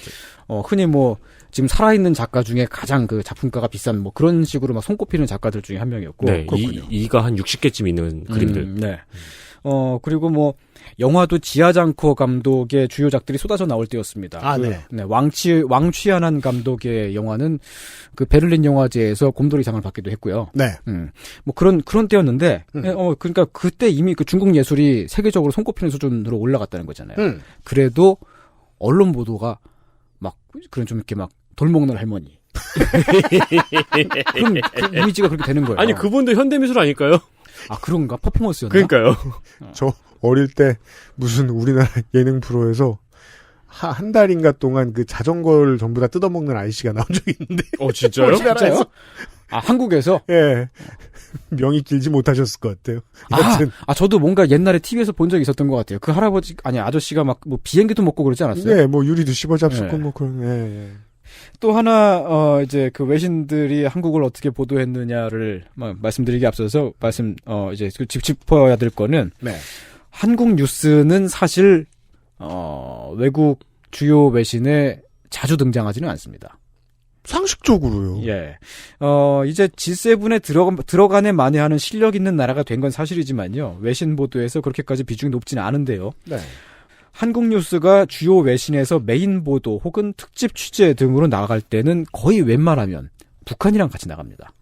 흔히 뭐 지금 살아있는 작가 중에 가장 그 작품가가 비싼 뭐 그런 식으로 막 손꼽히는 작가들 중에 한 명이었고. 네, 이가 한 60개쯤 있는 그림들. 네. 그리고 뭐 영화도 지아장커 감독의 주요작들이 쏟아져 나올 때였습니다. 네. 왕취한한 감독의 영화는 그 베를린 영화제에서 곰돌이상을 받기도 했고요. 네. 뭐 그런 때였는데, 그러니까 그때 이미 그 중국 예술이 세계적으로 손꼽히는 수준으로 올라갔다는 거잖아요. 그래도 언론 보도가 막 그런 좀 이렇게 막 돌먹는 할머니. 그럼 그 이미지가 그렇게 되는 거예요. 아니 그분도 현대미술 아닐까요? 아 그런가? 퍼포먼스였나? 그러니까요. 저 어릴 때 무슨 우리나라 예능 프로에서 한 달인가 동안 그 자전거를 전부 다 뜯어먹는 아이씨가 나온 적이 있는데. 진짜요? 진짜요? 한국에서? 예. 명이 길지 못하셨을 것 같아요. 저도 뭔가 옛날에 TV에서 본 적이 있었던 것 같아요. 그 할아버지, 아저씨가 막 뭐 비행기도 먹고 그러지 않았어요? 네, 뭐 유리도 씹어잡수고 뭐 그런, 예. 또 하나, 이제 그 외신들이 한국을 어떻게 보도했느냐를 말씀드리기 앞서서 이제 짚어야 될 거는. 네. 한국 뉴스는 사실, 외국 주요 외신에 자주 등장하지는 않습니다. 상식적으로요. 예. 이제 G7에 들어가네 만에 하는 실력 있는 나라가 된 건 사실이지만요. 외신 보도에서 그렇게까지 비중이 높지는 않은데요. 네. 한국 뉴스가 주요 외신에서 메인 보도 혹은 특집 취재 등으로 나갈 때는 거의 웬만하면 북한이랑 같이 나갑니다.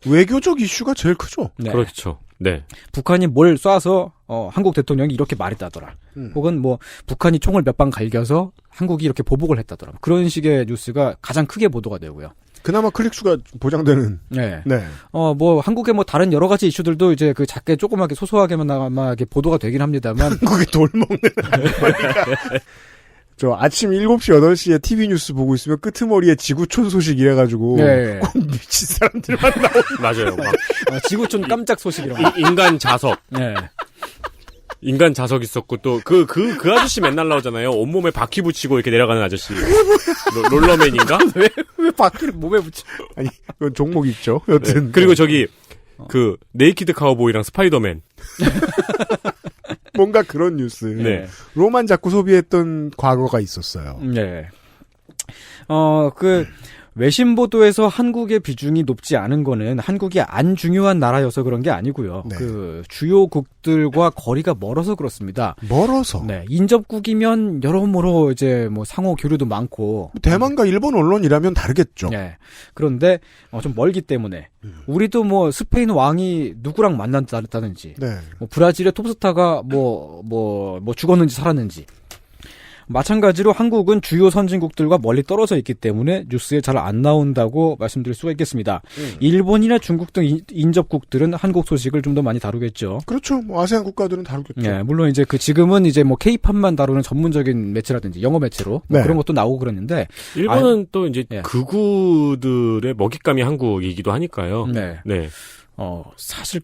외교적 이슈가 제일 크죠. 네. 그렇죠. 네. 북한이 뭘 쏴서 한국 대통령이 이렇게 말했다더라. 혹은 뭐 북한이 총을 몇 방 갈겨서 한국이 이렇게 보복을 했다더라. 그런 식의 뉴스가 가장 크게 보도가 되고요. 그나마 클릭수가 보장되는. 네. 네. 뭐 한국의 뭐 다른 여러 가지 이슈들도 이제 그 작게 조그맣게 소소하게만 아마 보도가 되긴 합니다만. 한국에 돌 먹는 할머니가. 저 아침 7시, 8시에 TV 뉴스 보고 있으면 끄트머리에 지구촌 소식 이래가지고. 네. 꼭 미친 사람들만 나오는. 맞아요. 막. 지구촌 깜짝 소식 이런 거. 인간 자석. 네. 인간 자석 있었고 또 그 아저씨 맨날 나오잖아요. 온몸에 바퀴 붙이고 이렇게 내려가는 아저씨. 롤러맨인가? 왜 바퀴를 몸에 붙여? 아니, 그건 종목 있죠. 여튼. 네. 그리고 저기 그 네이키드 카우보이랑 스파이더맨. 뭔가 그런 뉴스. 네. 로만 자꾸 소비했던 과거가 있었어요. 네. 외신 보도에서 한국의 비중이 높지 않은 거는 한국이 안 중요한 나라여서 그런 게 아니고요. 네. 그 주요국들과 거리가 멀어서 그렇습니다. 멀어서. 네. 인접국이면 여러모로 이제 뭐 상호 교류도 많고. 대만과 일본 언론이라면 다르겠죠. 네. 그런데 좀 멀기 때문에 우리도 뭐 스페인 왕이 누구랑 만났다든지, 네. 뭐 브라질의 톱스타가 뭐 죽었는지 살았는지. 마찬가지로 한국은 주요 선진국들과 멀리 떨어져 있기 때문에 뉴스에 잘 안 나온다고 말씀드릴 수가 있겠습니다. 일본이나 중국 등 인접국들은 한국 소식을 좀 더 많이 다루겠죠. 그렇죠. 뭐 아세안 국가들은 다루겠죠. 네, 물론 이제 지금은 이제 뭐 K-팝만 다루는 전문적인 매체라든지 영어 매체로 네. 그런 것도 나오고 그랬는데 일본은 또 이제 극우들의 먹잇감이 한국이기도 하니까요. 네. 네. 사실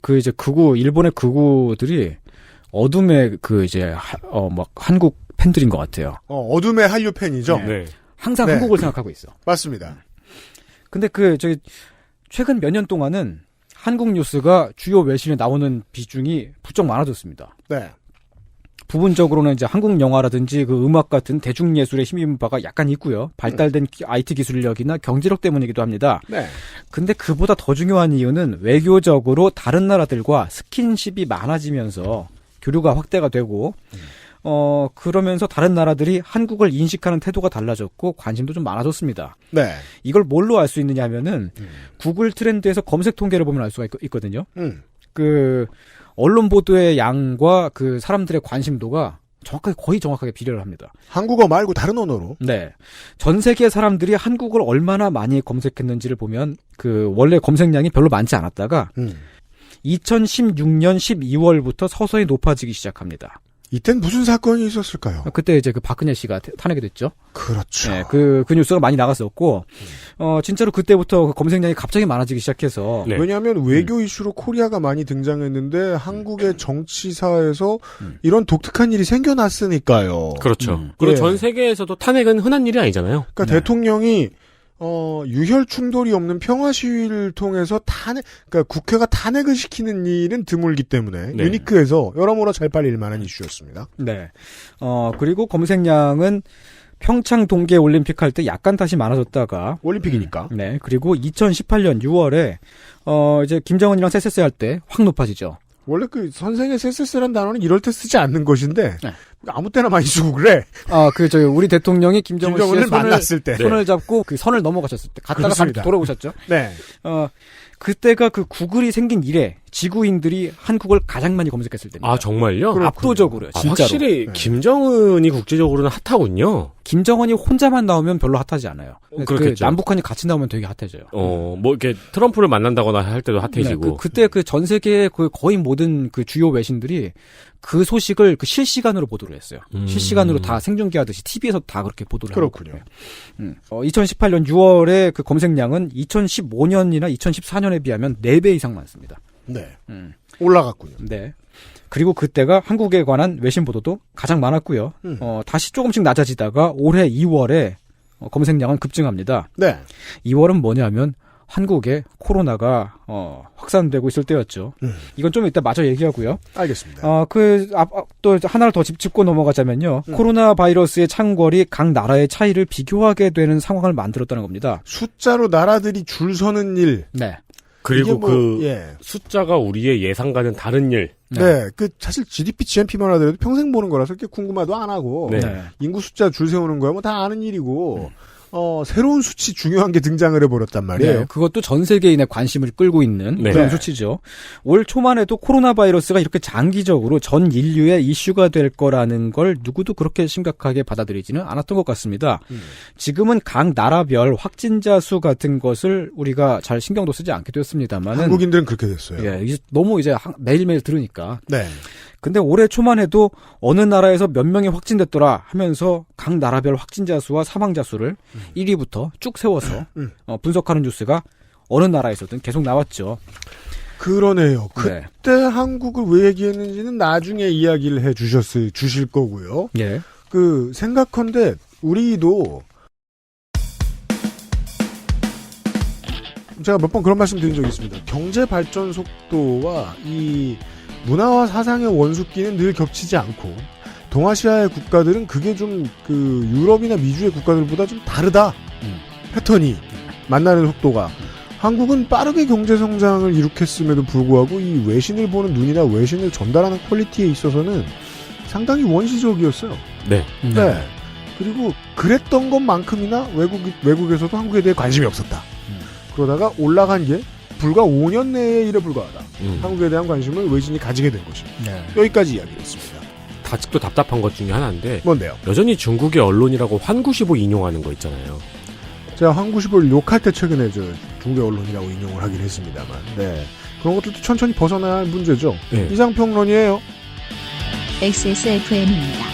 일본의 극우들이 어둠의 막 한국 팬들인 것 같아요. 어둠의 한류 팬이죠. 네. 항상 네. 한국을 생각하고 있어. 맞습니다. 근데 최근 몇 년 동안은 한국 뉴스가 주요 외신에 나오는 비중이 부쩍 많아졌습니다. 네. 부분적으로는 이제 한국 영화라든지 그 음악 같은 대중예술에 힘입은 바가 약간 있고요. 발달된 IT 기술력이나 경제력 때문이기도 합니다. 네. 근데 그보다 더 중요한 이유는 외교적으로 다른 나라들과 스킨십이 많아지면서 교류가 확대가 되고, 그러면서 다른 나라들이 한국을 인식하는 태도가 달라졌고 관심도 좀 많아졌습니다. 네. 이걸 뭘로 알 수 있느냐 하면은 구글 트렌드에서 검색 통계를 보면 알 수가 있거든요. 그 언론 보도의 양과 그 사람들의 관심도가 거의 정확하게 비례를 합니다. 한국어 말고 다른 언어로? 네. 전 세계 사람들이 한국을 얼마나 많이 검색했는지를 보면 그 원래 검색량이 별로 많지 않았다가 2016년 12월부터 서서히 높아지기 시작합니다. 이땐 무슨 사건이 있었을까요? 그때 이제 그 박근혜 씨가 탄핵이 됐죠. 그렇죠. 네, 그 뉴스가 많이 나갔었고, 진짜로 그때부터 그 검색량이 갑자기 많아지기 시작해서. 네. 왜냐하면 외교 이슈로 코리아가 많이 등장했는데 한국의 정치사에서 이런 독특한 일이 생겨났으니까요. 그렇죠. 그리고 예. 전 세계에서도 탄핵은 흔한 일이 아니잖아요. 그러니까 대통령이 유혈 충돌이 없는 평화 시위를 통해서 그러니까 국회가 탄핵을 시키는 일은 드물기 때문에 네. 유니크해서 여러모로 잘 팔릴 만한 이슈였습니다. 네. 그리고 검색량은 평창 동계 올림픽 할 때 약간 다시 많아졌다가. 올림픽이니까. 네. 그리고 2018년 6월에, 이제 김정은이랑 쎄쎄쎄 할 때 확 높아지죠. 원래 그 선생의 쎄쎄쎄란 단어는 이럴 때 쓰지 않는 것인데 네. 아무 때나 많이 쓰고 그래. 우리 대통령이 김정은을 만났을 때 손을 잡고 그 선을 넘어가셨을 때 갔다가 다시 돌아오셨죠. 네. 그때가 그 구글이 생긴 이래 지구인들이 한국을 가장 많이 검색했을 때입니다. 아, 정말요? 압도적으로요. 진짜로. 확실히 김정은이 국제적으로는 핫하군요. 김정은이 혼자만 나오면 별로 핫하지 않아요. 그렇겠죠. 남북한이 같이 나오면 되게 핫해져요. 뭐 이렇게 트럼프를 만난다거나 할 때도 핫해지고. 네, 그때 그 전 세계 그 거의 모든 그 주요 외신들이 그 소식을 그 실시간으로 보도를 했어요. 실시간으로 다 생중계하듯이 TV에서 다 그렇게 보도를 그렇군요. 하고. 2018년 6월에 그 검색량은 2015년이나 2014년에 비하면 4배 이상 많습니다. 네. 올라갔군요. 네. 그리고 그때가 한국에 관한 외신 보도도 가장 많았고요. 다시 조금씩 낮아지다가 올해 2월에 검색량은 급증합니다. 네. 2월은 뭐냐면 한국에 코로나가 확산되고 있을 때였죠. 이건 좀 이따 마저 얘기하고요. 알겠습니다. 또 하나를 더 짚고 넘어가자면요. 코로나 바이러스의 창궐이 각 나라의 차이를 비교하게 되는 상황을 만들었다는 겁니다. 숫자로 나라들이 줄 서는 일. 네. 그리고 숫자가 우리의 예상과는 다른 일. 네. 사실 GDP, GNP만 하더라도 평생 보는 거라서 그렇게 궁금하도 안 하고. 네. 인구 숫자 줄 세우는 거야 뭐 다 아는 일이고. 새로운 수치 중요한 게 등장을 해버렸단 말이에요. 네, 그것도 전 세계인의 관심을 끌고 있는 그런 수치죠. 올 초만 해도 코로나 바이러스가 이렇게 장기적으로 전 인류의 이슈가 될 거라는 걸 누구도 그렇게 심각하게 받아들이지는 않았던 것 같습니다. 지금은 각 나라별 확진자 수 같은 것을 우리가 잘 신경도 쓰지 않게 되었습니다만 한국인들은 그렇게 됐어요. 예, 너무 이제 매일매일 들으니까. 네. 근데 올해 초만 해도 어느 나라에서 몇 명이 확진됐더라 하면서 각 나라별 확진자 수와 사망자 수를 1위부터 쭉 세워서 분석하는 뉴스가 어느 나라에서든 계속 나왔죠. 그러네요. 그때 한국을 왜 얘기했는지는 나중에 이야기를 주실 거고요. 예. 생각컨대 우리도 제가 몇 번 그런 말씀 드린 적이 있습니다. 경제 발전 속도와 이 문화와 사상의 원숙기는 늘 겹치지 않고 동아시아의 국가들은 그게 좀 유럽이나 미주의 국가들보다 좀 다르다. 패턴이 만나는 속도가. 한국은 빠르게 경제 성장을 이룩했음에도 불구하고 이 외신을 보는 눈이나 외신을 전달하는 퀄리티에 있어서는 상당히 원시적이었어요. 네. 네. 그리고 그랬던 것만큼이나 외국에서도 한국에 대해 관심이 없었다. 그러다가 올라간 게 불과 5년 내에 일에 불과하다. 한국에 대한 관심을 외신이 가지게 된 것입니다. 네. 여기까지 이야기했습니다. 아직도 답답한 것 중에 하나인데 뭔데요? 여전히 중국의 언론이라고 환구시보 인용하는 거 있잖아요. 제가 환구시보를 욕할 때 최근에 중국의 언론이라고 인용을 하긴 했습니다만 네. 그런 것들도 천천히 벗어나야 할 문제죠. 네. 이상평론이에요. XSFM입니다.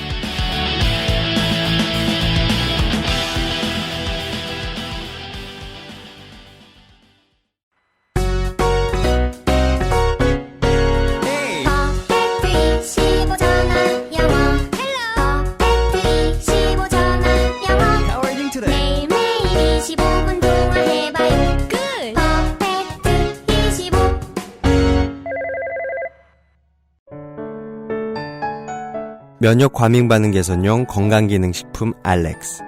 면역 과민 반응 개선용 건강기능식품 알렉스.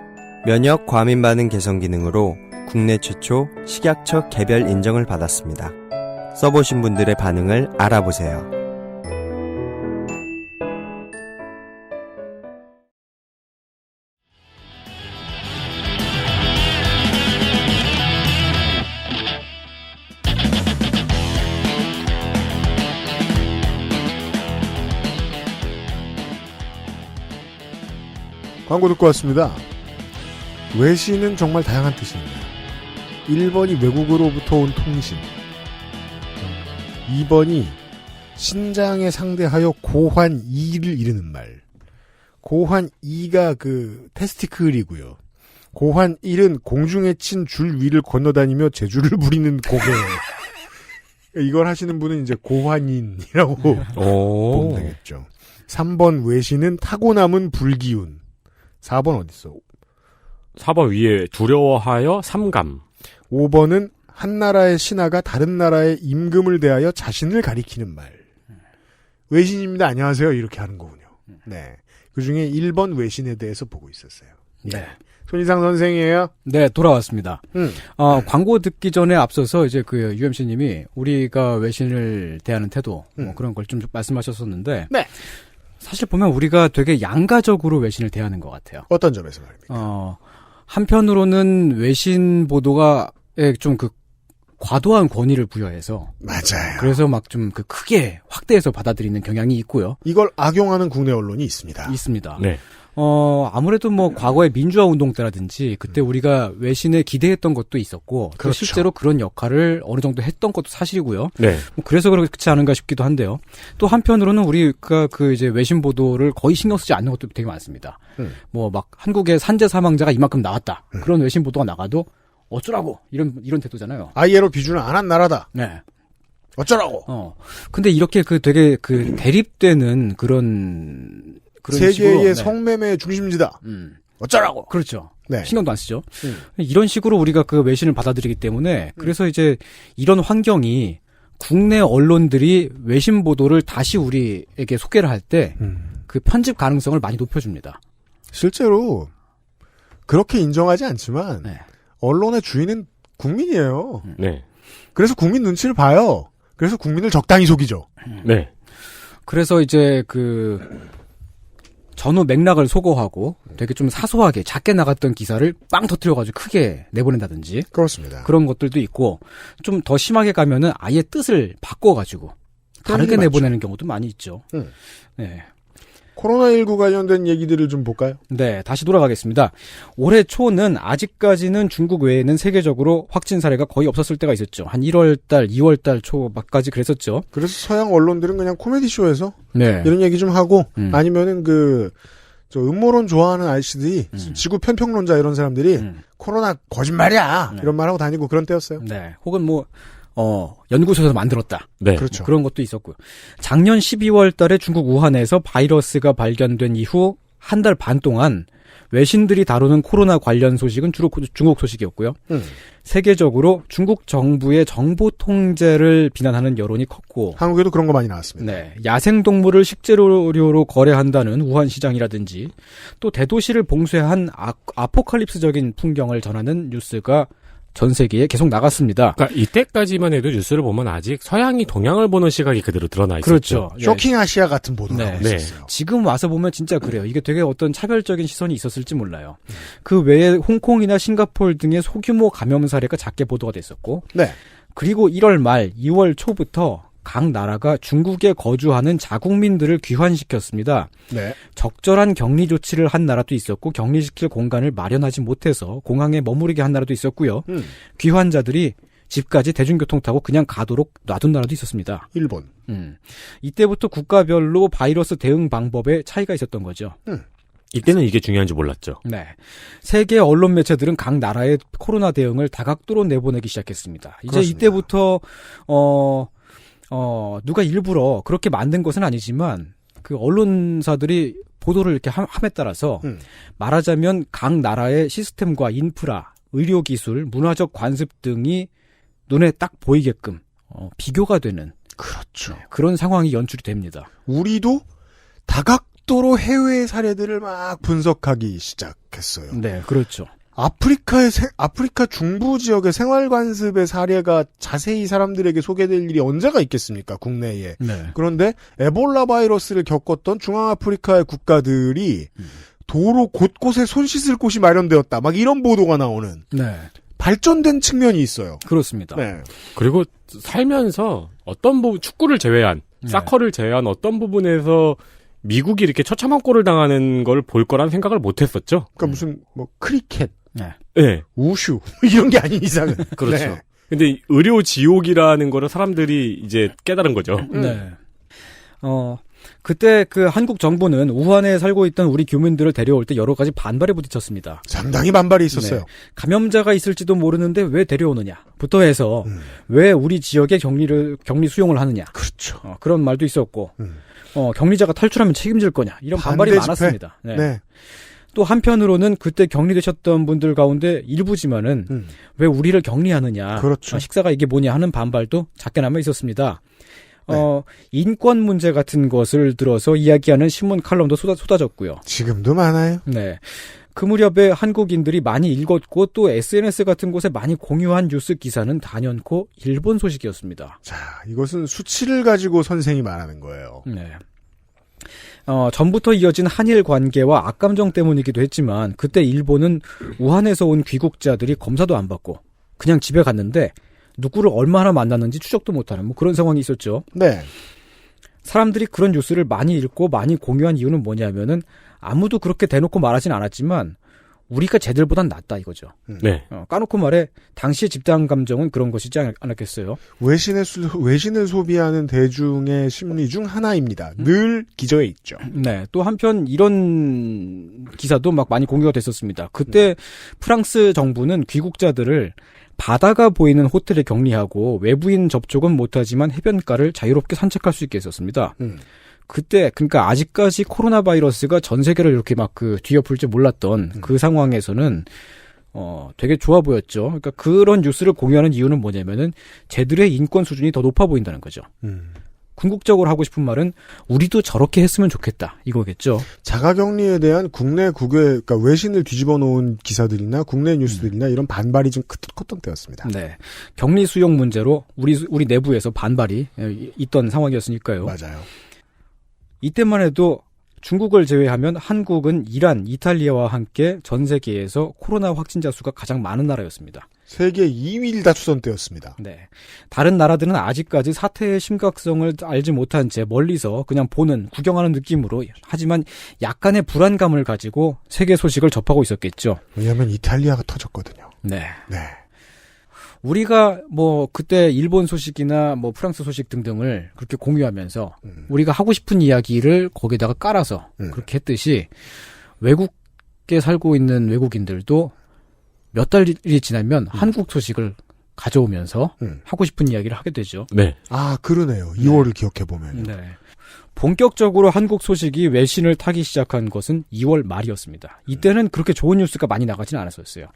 면역 과민 반응 개선 기능으로 국내 최초 식약처 개별 인정을 받았습니다. 써보신 분들의 반응을 알아보세요. 광고 듣고 왔습니다. 외신은 정말 다양한 뜻입니다. 1번이 외국으로부터 온 통신, 2번이 신장에 상대하여 고환 2를 이르는 말. 고환 2가 그 테스티클이고요. 고환 1은 공중에 친 줄 위를 건너다니며 재주를 부리는 고개. 이걸 하시는 분은 이제 고환인이라고 보면 되겠죠. 3번 외신은 타고 남은 불기운. 4번 어딨어? 4번 위에 두려워하여 삼감. 5번은 한 나라의 신하가 다른 나라의 임금을 대하여 자신을 가리키는 말. 외신입니다. 안녕하세요. 이렇게 하는 거군요. 네. 그 중에 1번 외신에 대해서 보고 있었어요. 네. 손희상 선생이에요? 네, 돌아왔습니다. 광고 듣기 전에 앞서서 이제 그 UMC님이 우리가 외신을 대하는 태도, 뭐 그런 걸 좀 말씀하셨었는데. 네. 사실 보면 우리가 되게 양가적으로 외신을 대하는 것 같아요. 어떤 점에서 말입니까? 한편으로는 외신 보도가 좀 그 과도한 권위를 부여해서. 맞아요. 그래서 막 좀 그 크게 확대해서 받아들이는 경향이 있고요. 이걸 악용하는 국내 언론이 있습니다. 있습니다. 네. 아무래도 뭐 과거의 민주화 운동 때라든지 그때 우리가 외신에 기대했던 것도 있었고 그렇죠. 실제로 그런 역할을 어느 정도 했던 것도 사실이고요. 네. 뭐 그래서 그렇지 않은가 싶기도 한데요. 또 한편으로는 우리가 그 이제 외신 보도를 거의 신경 쓰지 않는 것도 되게 많습니다. 뭐 막 한국의 산재 사망자가 이만큼 나왔다. 그런 외신 보도가 나가도 어쩌라고 이런 태도잖아요. ILO 비준을 안 한 나라다. 네. 어쩌라고. 근데 이렇게 그 되게 그 대립되는 그런 세계의 식으로, 네. 성매매 중심지다. 어쩌라고. 그렇죠. 네. 신경도 안 쓰죠. 이런 식으로 우리가 그 외신을 받아들이기 때문에 그래서 이제 이런 환경이 국내 언론들이 외신 보도를 다시 우리에게 소개를 할 때 그 편집 가능성을 많이 높여줍니다. 실제로 그렇게 인정하지 않지만 네. 언론의 주인은 국민이에요. 네. 그래서 국민 눈치를 봐요. 그래서 국민을 적당히 속이죠. 네. 그래서 이제 그 전후 맥락을 소거하고 되게 좀 사소하게 작게 나갔던 기사를 빵 터뜨려가지고 크게 내보낸다든지. 그렇습니다. 그런 것들도 있고 좀 더 심하게 가면은 아예 뜻을 바꿔가지고 다르게 내보내는 경우도 많이 있죠. 네. 코로나19 관련된 얘기들을 좀 볼까요? 네, 다시 돌아가겠습니다. 올해 초는 아직까지는 중국 외에는 세계적으로 확진 사례가 거의 없었을 때가 있었죠. 한 1월달, 2월달 초까지 그랬었죠. 그래서 서양 언론들은 그냥 코미디쇼에서 네. 이런 얘기 좀 하고 아니면은 저 음모론 좋아하는 아저씨들이 지구 편평론자 이런 사람들이 코로나 거짓말이야 이런 말하고 다니고 그런 때였어요. 네, 혹은 뭐 연구소에서 만들었다. 네. 그렇죠. 그런 것도 있었고요. 작년 12월 달에 중국 우한에서 바이러스가 발견된 이후 한 달 반 동안 외신들이 다루는 코로나 관련 소식은 주로 중국 소식이었고요. 세계적으로 중국 정부의 정보 통제를 비난하는 여론이 컸고 한국에도 그런 거 많이 나왔습니다. 네, 야생동물을 식재료로 거래한다는 우한 시장이라든지 또 대도시를 봉쇄한 아포칼립스적인 풍경을 전하는 뉴스가 전 세계에 계속 나갔습니다. 그러니까 이때까지만 해도 뉴스를 보면 아직 서양이 동양을 보는 시각이 그대로 드러나 있었죠. 그렇죠. 쇼킹 아시아 같은 보도가 네. 있었어요. 지금 와서 보면 진짜 그래요. 이게 되게 어떤 차별적인 시선이 있었을지 몰라요. 그 외에 홍콩이나 싱가포르 등의 소규모 감염 사례가 작게 보도가 됐었고 네. 그리고 1월 말 2월 초부터 각 나라가 중국에 거주하는 자국민들을 귀환시켰습니다. 네. 적절한 격리 조치를 한 나라도 있었고 격리시킬 공간을 마련하지 못해서 공항에 머무르게 한 나라도 있었고요. 귀환자들이 집까지 대중교통 타고 그냥 가도록 놔둔 나라도 있었습니다. 일본. 이때부터 국가별로 바이러스 대응 방법에 차이가 있었던 거죠. 이때는 이게 중요한지 몰랐죠. 네. 세계 언론 매체들은 각 나라의 코로나 대응을 다각도로 내보내기 시작했습니다. 이제 그렇습니다. 이때부터 누가 일부러 그렇게 만든 것은 아니지만 그 언론사들이 보도를 이렇게 함에 따라서 말하자면 각 나라의 시스템과 인프라, 의료기술, 문화적 관습 등이 눈에 딱 보이게끔 비교가 되는 그렇죠. 그런 상황이 연출이 됩니다. 우리도 고속도로 해외 사례들을 막 분석하기 시작했어요. 네, 그렇죠. 아프리카 중부 지역의 생활관습의 사례가 자세히 사람들에게 소개될 일이 언제가 있겠습니까? 국내에. 네. 그런데 에볼라 바이러스를 겪었던 중앙아프리카의 국가들이 도로 곳곳에 손 씻을 곳이 마련되었다. 막 이런 보도가 나오는. 네. 발전된 측면이 있어요. 그렇습니다. 네. 그리고 살면서 어떤 부분, 축구를 제외한, 사커를 제외한 어떤 부분에서 미국이 이렇게 처참한 꼴을 당하는 걸 볼 거란 생각을 못 했었죠. 그러니까 무슨, 크리켓. 네. 우슈. 이런 게 아닌 이상은. 그렇죠. 네. 근데 의료 지옥이라는 거를 사람들이 이제 깨달은 거죠. 네. 그때 그 한국 정부는 우한에 살고 있던 우리 교민들을 데려올 때 여러 가지 반발에 부딪혔습니다. 상당히 반발이 있었어요. 네. 감염자가 있을지도 모르는데 왜 데려오느냐부터 해서 왜 우리 지역에 격리 수용을 하느냐. 그렇죠. 그런 말도 있었고, 격리자가 탈출하면 책임질 거냐. 이런 반발이 많았습니다. 네. 네. 또 한편으로는 그때 격리되셨던 분들 가운데 일부지만은 왜 우리를 격리하느냐. 그렇죠. 식사가 이게 뭐냐 하는 반발도 작게나마 있었습니다. 인권 문제 같은 것을 들어서 이야기하는 신문 칼럼도 쏟아졌고요. 지금도 많아요. 네. 그 무렵에 한국인들이 많이 읽었고 또 SNS 같은 곳에 많이 공유한 뉴스 기사는 단연코 일본 소식이었습니다. 자, 이것은 수치를 가지고 선생이 말하는 거예요. 네. 전부터 이어진 한일 관계와 악감정 때문이기도 했지만 그때 일본은 우한에서 온 귀국자들이 검사도 안 받고 그냥 집에 갔는데 누구를 얼마나 만났는지 추적도 못하는 그런 상황이 있었죠. 네. 사람들이 그런 뉴스를 많이 읽고 많이 공유한 이유는 뭐냐면은 아무도 그렇게 대놓고 말하진 않았지만 우리가 쟤들보단 낫다 이거죠. 네. 까놓고 말해 당시의 집단 감정은 그런 것이지 않았겠어요. 외신을 소비하는 대중의 심리 중 하나입니다. 늘 기저에 있죠. 네. 또 한편 이런 기사도 막 많이 공유가 됐었습니다. 그때 프랑스 정부는 귀국자들을 바다가 보이는 호텔에 격리하고 외부인 접촉은 못하지만 해변가를 자유롭게 산책할 수 있게 했었습니다. 그때 그러니까 아직까지 코로나 바이러스가 전 세계를 이렇게 막 뒤엎을 줄 몰랐던 그 상황에서는 되게 좋아 보였죠. 그러니까 그런 뉴스를 공유하는 이유는 뭐냐면은 쟤들의 인권 수준이 더 높아 보인다는 거죠. 궁극적으로 하고 싶은 말은 우리도 저렇게 했으면 좋겠다 이거겠죠. 자가격리에 대한 국내 그러니까 외신을 뒤집어 놓은 기사들이나 국내 뉴스들이나 이런 반발이 좀 컸던 때였습니다. 네, 격리 수용 문제로 우리 내부에서 반발이 있던 상황이었으니까요. 맞아요. 이때만 해도 중국을 제외하면 한국은 이란, 이탈리아와 함께 전 세계에서 코로나 확진자 수가 가장 많은 나라였습니다. 세계 2위를 다투던 때였습니다. 네. 다른 나라들은 아직까지 사태의 심각성을 알지 못한 채 멀리서 그냥 구경하는 느낌으로 하지만 약간의 불안감을 가지고 세계 소식을 접하고 있었겠죠. 왜냐하면 이탈리아가 터졌거든요. 네. 네. 우리가 그때 일본 소식이나 프랑스 소식 등등을 그렇게 공유하면서 우리가 하고 싶은 이야기를 거기다가 깔아서 그렇게 했듯이 외국에 살고 있는 외국인들도 몇 달이 지나면 한국 소식을 가져오면서 하고 싶은 이야기를 하게 되죠. 네. 아, 그러네요. 2월을 기억해보면. 네. 본격적으로 한국 소식이 외신을 타기 시작한 것은 2월 말이었습니다. 이때는 그렇게 좋은 뉴스가 많이 나가지는 않았었어요.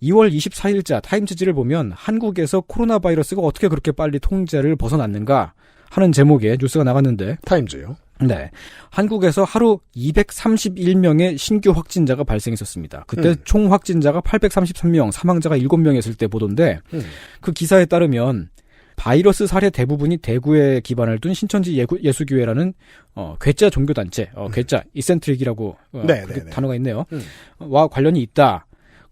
2월 24일자 타임즈지를 보면 한국에서 코로나 바이러스가 어떻게 그렇게 빨리 통제를 벗어났는가 하는 제목의 뉴스가 나갔는데 타임즈요? 네. 한국에서 하루 231명의 신규 확진자가 발생했었습니다. 그때 총 확진자가 833명, 사망자가 7명이었을 때 보던데 그 기사에 따르면 바이러스 사례 대부분이 대구에 기반을 둔 신천지 예수교회라는 괴짜 종교단체, 괴짜 이센트릭이라고 단어가 있네요. 와 관련이 있다.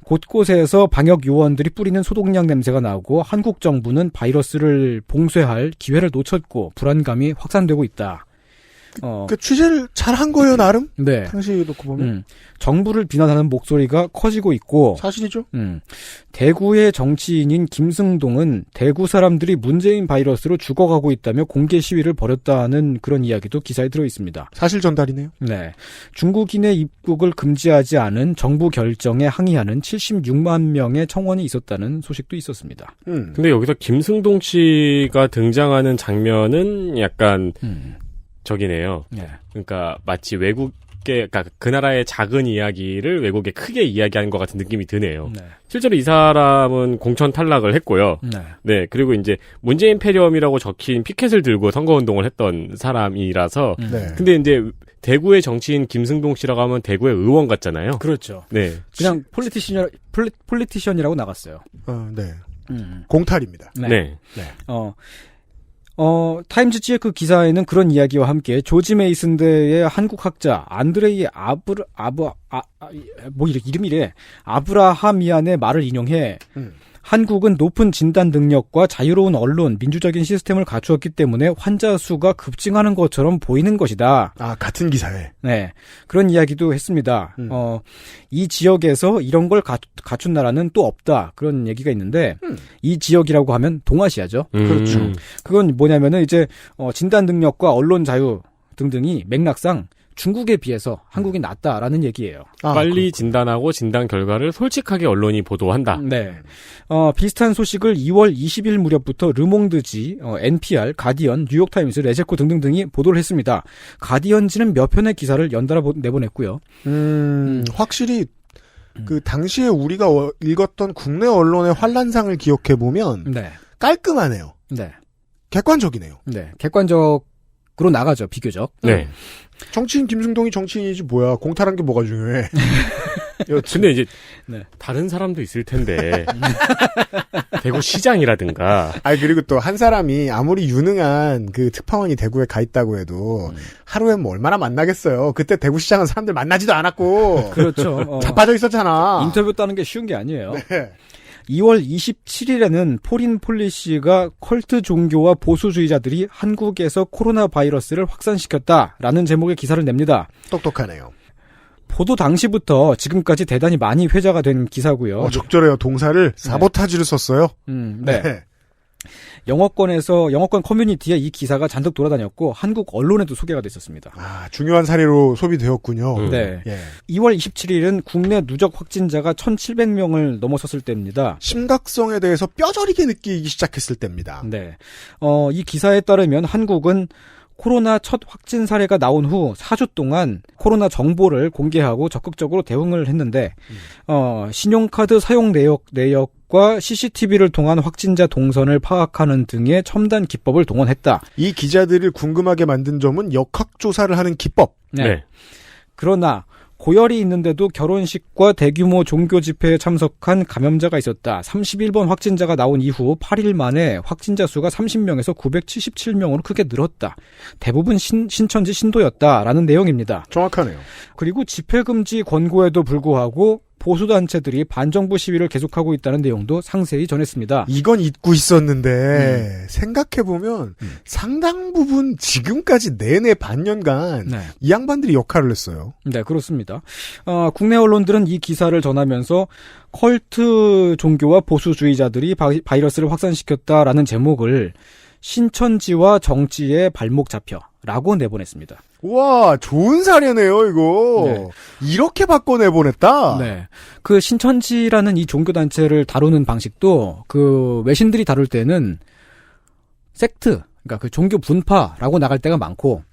곳곳에서 방역 요원들이 뿌리는 소독약 냄새가 나오고 한국 정부는 바이러스를 봉쇄할 기회를 놓쳤고 불안감이 확산되고 있다. 그 취재를 잘한 거예요, 나름? 네. 당시 놓고 보면. 정부를 비난하는 목소리가 커지고 있고. 사실이죠. 대구의 정치인인 김승동은 대구 사람들이 문재인 바이러스로 죽어가고 있다며 공개 시위를 벌였다는 그런 이야기도 기사에 들어 있습니다. 사실 전달이네요. 네. 중국인의 입국을 금지하지 않은 정부 결정에 항의하는 76만 명의 청원이 있었다는 소식도 있었습니다. 근데 여기서 김승동 씨가 등장하는 장면은 약간 저기네요. 네. 그러니까 마치 그러니까 그 나라의 작은 이야기를 외국에 크게 이야기하는 것 같은 느낌이 드네요. 네. 실제로 이 사람은 공천 탈락을 했고요. 네. 네. 그리고 이제 문재인 패렴이라고 적힌 피켓을 들고 선거운동을 했던 사람이라서. 네. 근데 이제 대구의 정치인 김승동 씨라고 하면 대구의 의원 같잖아요. 그렇죠. 네. 그냥 폴리티션이라고 나갔어요. 네. 공탈입니다. 네. 타임즈지의 그 기사에는 그런 이야기와 함께 조지 메이슨대의 한국 학자 안드레이 이름이래. 아브라하미안의 말을 인용해 한국은 높은 진단 능력과 자유로운 언론, 민주적인 시스템을 갖추었기 때문에 환자 수가 급증하는 것처럼 보이는 것이다. 아, 같은 기사에. 네. 그런 이야기도 했습니다. 이 지역에서 이런 걸 갖춘 나라는 또 없다. 그런 얘기가 있는데, 이 지역이라고 하면 동아시아죠. 그렇죠. 그건 뭐냐면은 이제, 진단 능력과 언론 자유 등등이 맥락상 중국에 비해서 한국이 낫다라는 얘기예요. 빨리 진단하고 진단 결과를 솔직하게 언론이 보도한다. 네. 비슷한 소식을 2월 20일 무렵부터 르몽드지, NPR, 가디언, 뉴욕타임스, 레제코 등등등이 보도를 했습니다. 가디언지는 몇 편의 기사를 연달아 내보냈고요. 확실히 그 당시에 우리가 읽었던 국내 언론의 환란상을 기억해 보면 깔끔하네요. 네. 객관적이네요. 네. 객관적으로 나가죠. 비교적. 네. 정치인 김승동이 정치인이지 뭐야. 공탈한 게 뭐가 중요해. 근데 이제 다른 사람도 있을 텐데 대구 시장이라든가. 그리고 또 한 사람이 아무리 유능한 그 특파원이 대구에 가 있다고 해도 하루에 뭐 얼마나 만나겠어요. 그때 대구 시장은 사람들 만나지도 않았고. 그렇죠. 자빠져 있었잖아. 인터뷰 따는 게 쉬운 게 아니에요. 네. 2월 27일에는 포린 폴리시가 컬트 종교와 보수주의자들이 한국에서 코로나 바이러스를 확산시켰다라는 제목의 기사를 냅니다. 똑똑하네요. 보도 당시부터 지금까지 대단히 많이 회자가 된 기사고요. 적절해요. 동사를 사보타지를 썼어요. 네. 영어권 커뮤니티에 이 기사가 잔뜩 돌아다녔고 한국 언론에도 소개가 됐었습니다. 중요한 사례로 소비되었군요. 네. 2월 27일은 국내 누적 확진자가 1,700명을 넘어섰을 때입니다. 심각성에 대해서 뼈저리게 느끼기 시작했을 때입니다. 네. 이 기사에 따르면 한국은 코로나 첫 확진 사례가 나온 후 4주 동안 코로나 정보를 공개하고 적극적으로 대응을 했는데 신용카드 사용 내역과 CCTV를 통한 확진자 동선을 파악하는 등의 첨단 기법을 동원했다. 이 기자들을 궁금하게 만든 점은 역학조사를 하는 기법. 네. 그러나 고열이 있는데도 결혼식과 대규모 종교 집회에 참석한 감염자가 있었다. 31번 확진자가 나온 이후 8일 만에 확진자 수가 30명에서 977명으로 크게 늘었다. 대부분 신천지 신도였다라는 내용입니다. 정확하네요. 그리고 집회 금지 권고에도 불구하고 보수단체들이 반정부 시위를 계속하고 있다는 내용도 상세히 전했습니다. 이건 잊고 있었는데 생각해보면 상당 부분 지금까지 내내 반년간 이 양반들이 역할을 했어요. 네, 그렇습니다. 국내 언론들은 이 기사를 전하면서 컬트 종교와 보수주의자들이 바이러스를 확산시켰다라는 제목을 신천지와 정치의 발목 잡혀라고 내보냈습니다. 우와, 좋은 사례네요, 이거. 네. 이렇게 바꿔내보냈다? 네. 그 신천지라는 이 종교단체를 다루는 방식도 그 외신들이 다룰 때는 섹트, 그러니까 그 종교 분파라고 나갈 때가 많고,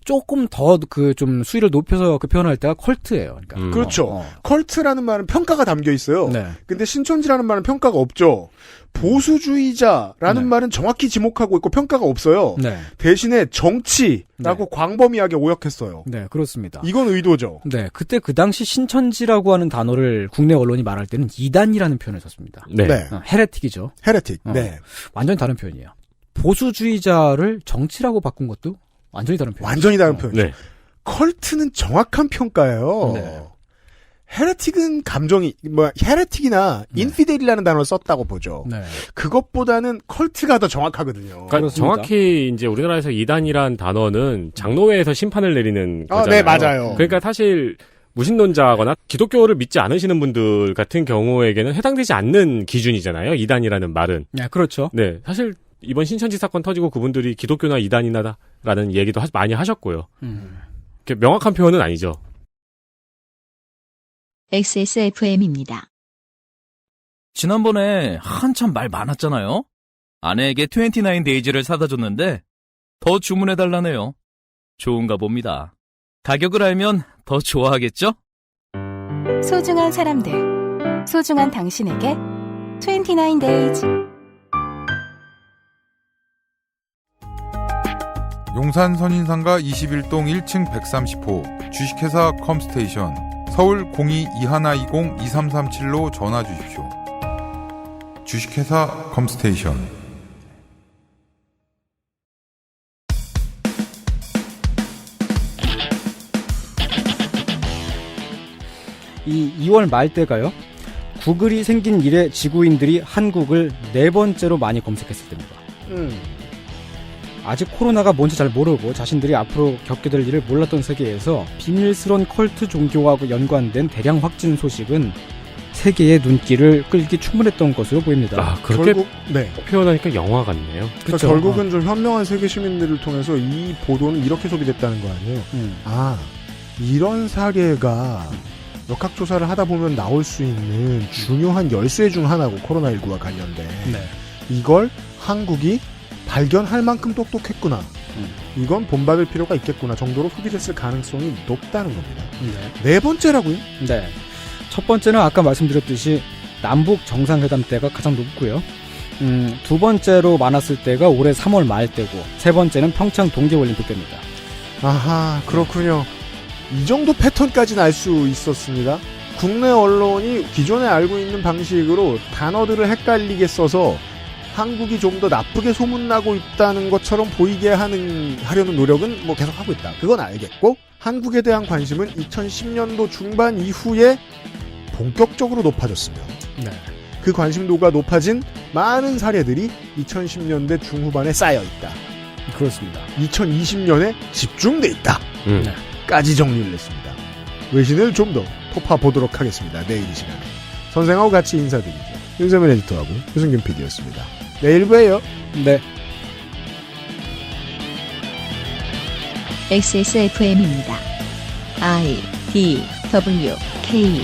조금 더 그 좀 수위를 높여서 그 표현할 때가 컬트예요. 그러니까. 그렇죠. 컬트라는 말은 평가가 담겨 있어요. 네. 근데 신천지라는 말은 평가가 없죠. 보수주의자라는 말은 정확히 지목하고 있고 평가가 없어요. 네. 대신에 정치라고 광범위하게 오역했어요. 네, 그렇습니다. 이건 의도죠. 네, 그때 그 당시 신천지라고 하는 단어를 국내 언론이 말할 때는 이단이라는 표현을 썼습니다. 네. 헤레틱이죠. 헤레틱. 네. 완전히 다른 표현이에요. 보수주의자를 정치라고 바꾼 것도 완전히 다른 표현. 완전히 다른 표현. 네. 컬트는 정확한 평가예요. 네. 헤레틱은 헤레틱이나 인피델이라는 단어를 썼다고 보죠. 네. 그것보다는 컬트가 더 정확하거든요. 그러니까 정확히 이제 우리나라에서 이단이란 단어는 장로회에서 심판을 내리는 거잖아요. 네, 맞아요. 그러니까 사실 무신론자거나 기독교를 믿지 않으시는 분들 같은 경우에게는 해당되지 않는 기준이잖아요. 이단이라는 말은. 네, 그렇죠. 네, 사실 이번 신천지 사건 터지고 그분들이 기독교나 이단이나라는 얘기도 많이 하셨고요. 명확한 표현은 아니죠. XSFM입니다. 지난번에 한참 말 많았잖아요. 아내에게 29데이즈를 사다 줬는데 더 주문해달라네요. 좋은가 봅니다. 가격을 알면 더 좋아하겠죠? 소중한 사람들, 소중한 당신에게 29days. 용산 선인상가 21동 1층 130호 주식회사 컴스테이션 서울 02-2120-2337로 전화 주십시오. 주식회사 컴스테이션. 이 2월 말 때가요. 구글이 생긴 이래 지구인들이 한국을 4번째로 많이 검색했을 때입니다. 아직 코로나가 뭔지 잘 모르고 자신들이 앞으로 겪게 될 일을 몰랐던 세계에서 비밀스러운 컬트 종교하고 연관된 대량 확진 소식은 세계의 눈길을 끌기 충분했던 것으로 보입니다. 아, 그렇게 결국, 네. 표현하니까 영화 같네요. 그러니까 결국은 좀 현명한 세계 시민들을 통해서 이 보도는 이렇게 소비됐다는 거 아니에요? 아, 이런 사례가 역학조사를 하다 보면 나올 수 있는 중요한 열쇠 중 하나고, 코로나19와 관련된. 네. 이걸 한국이 발견할 만큼 똑똑했구나. 이건 본받을 필요가 있겠구나 정도로 소비됐을 가능성이 높다는 겁니다. 네 번째라고요? 네. 첫 번째는 아까 말씀드렸듯이 남북 정상회담 때가 가장 높고요. 두 번째로 많았을 때가 올해 3월 말 때고, 세 번째는 평창 동계올림픽 때입니다. 아하, 그렇군요. 이 정도 패턴까지는 알 수 있었습니다. 국내 언론이 기존에 알고 있는 방식으로 단어들을 헷갈리게 써서 한국이 좀 더 나쁘게 소문나고 있다는 것처럼 보이게 하려는 노력은 뭐 계속 하고 있다. 그건 알겠고, 한국에 대한 관심은 2010년도 중반 이후에 본격적으로 높아졌으며, 네. 그 관심도가 높아진 많은 사례들이 2010년대 중후반에 쌓여 있다. 그렇습니다. 2020년에 집중돼 있다. 네. 까지 정리를 했습니다. 외신을 좀 더 토파 보도록 하겠습니다. 내일 이 시간에. 선생하고 같이 인사드리죠. 윤세민 에디터하고 유승균 PD였습니다. 내일 봬요. 네. XSFM입니다. I, D, W, K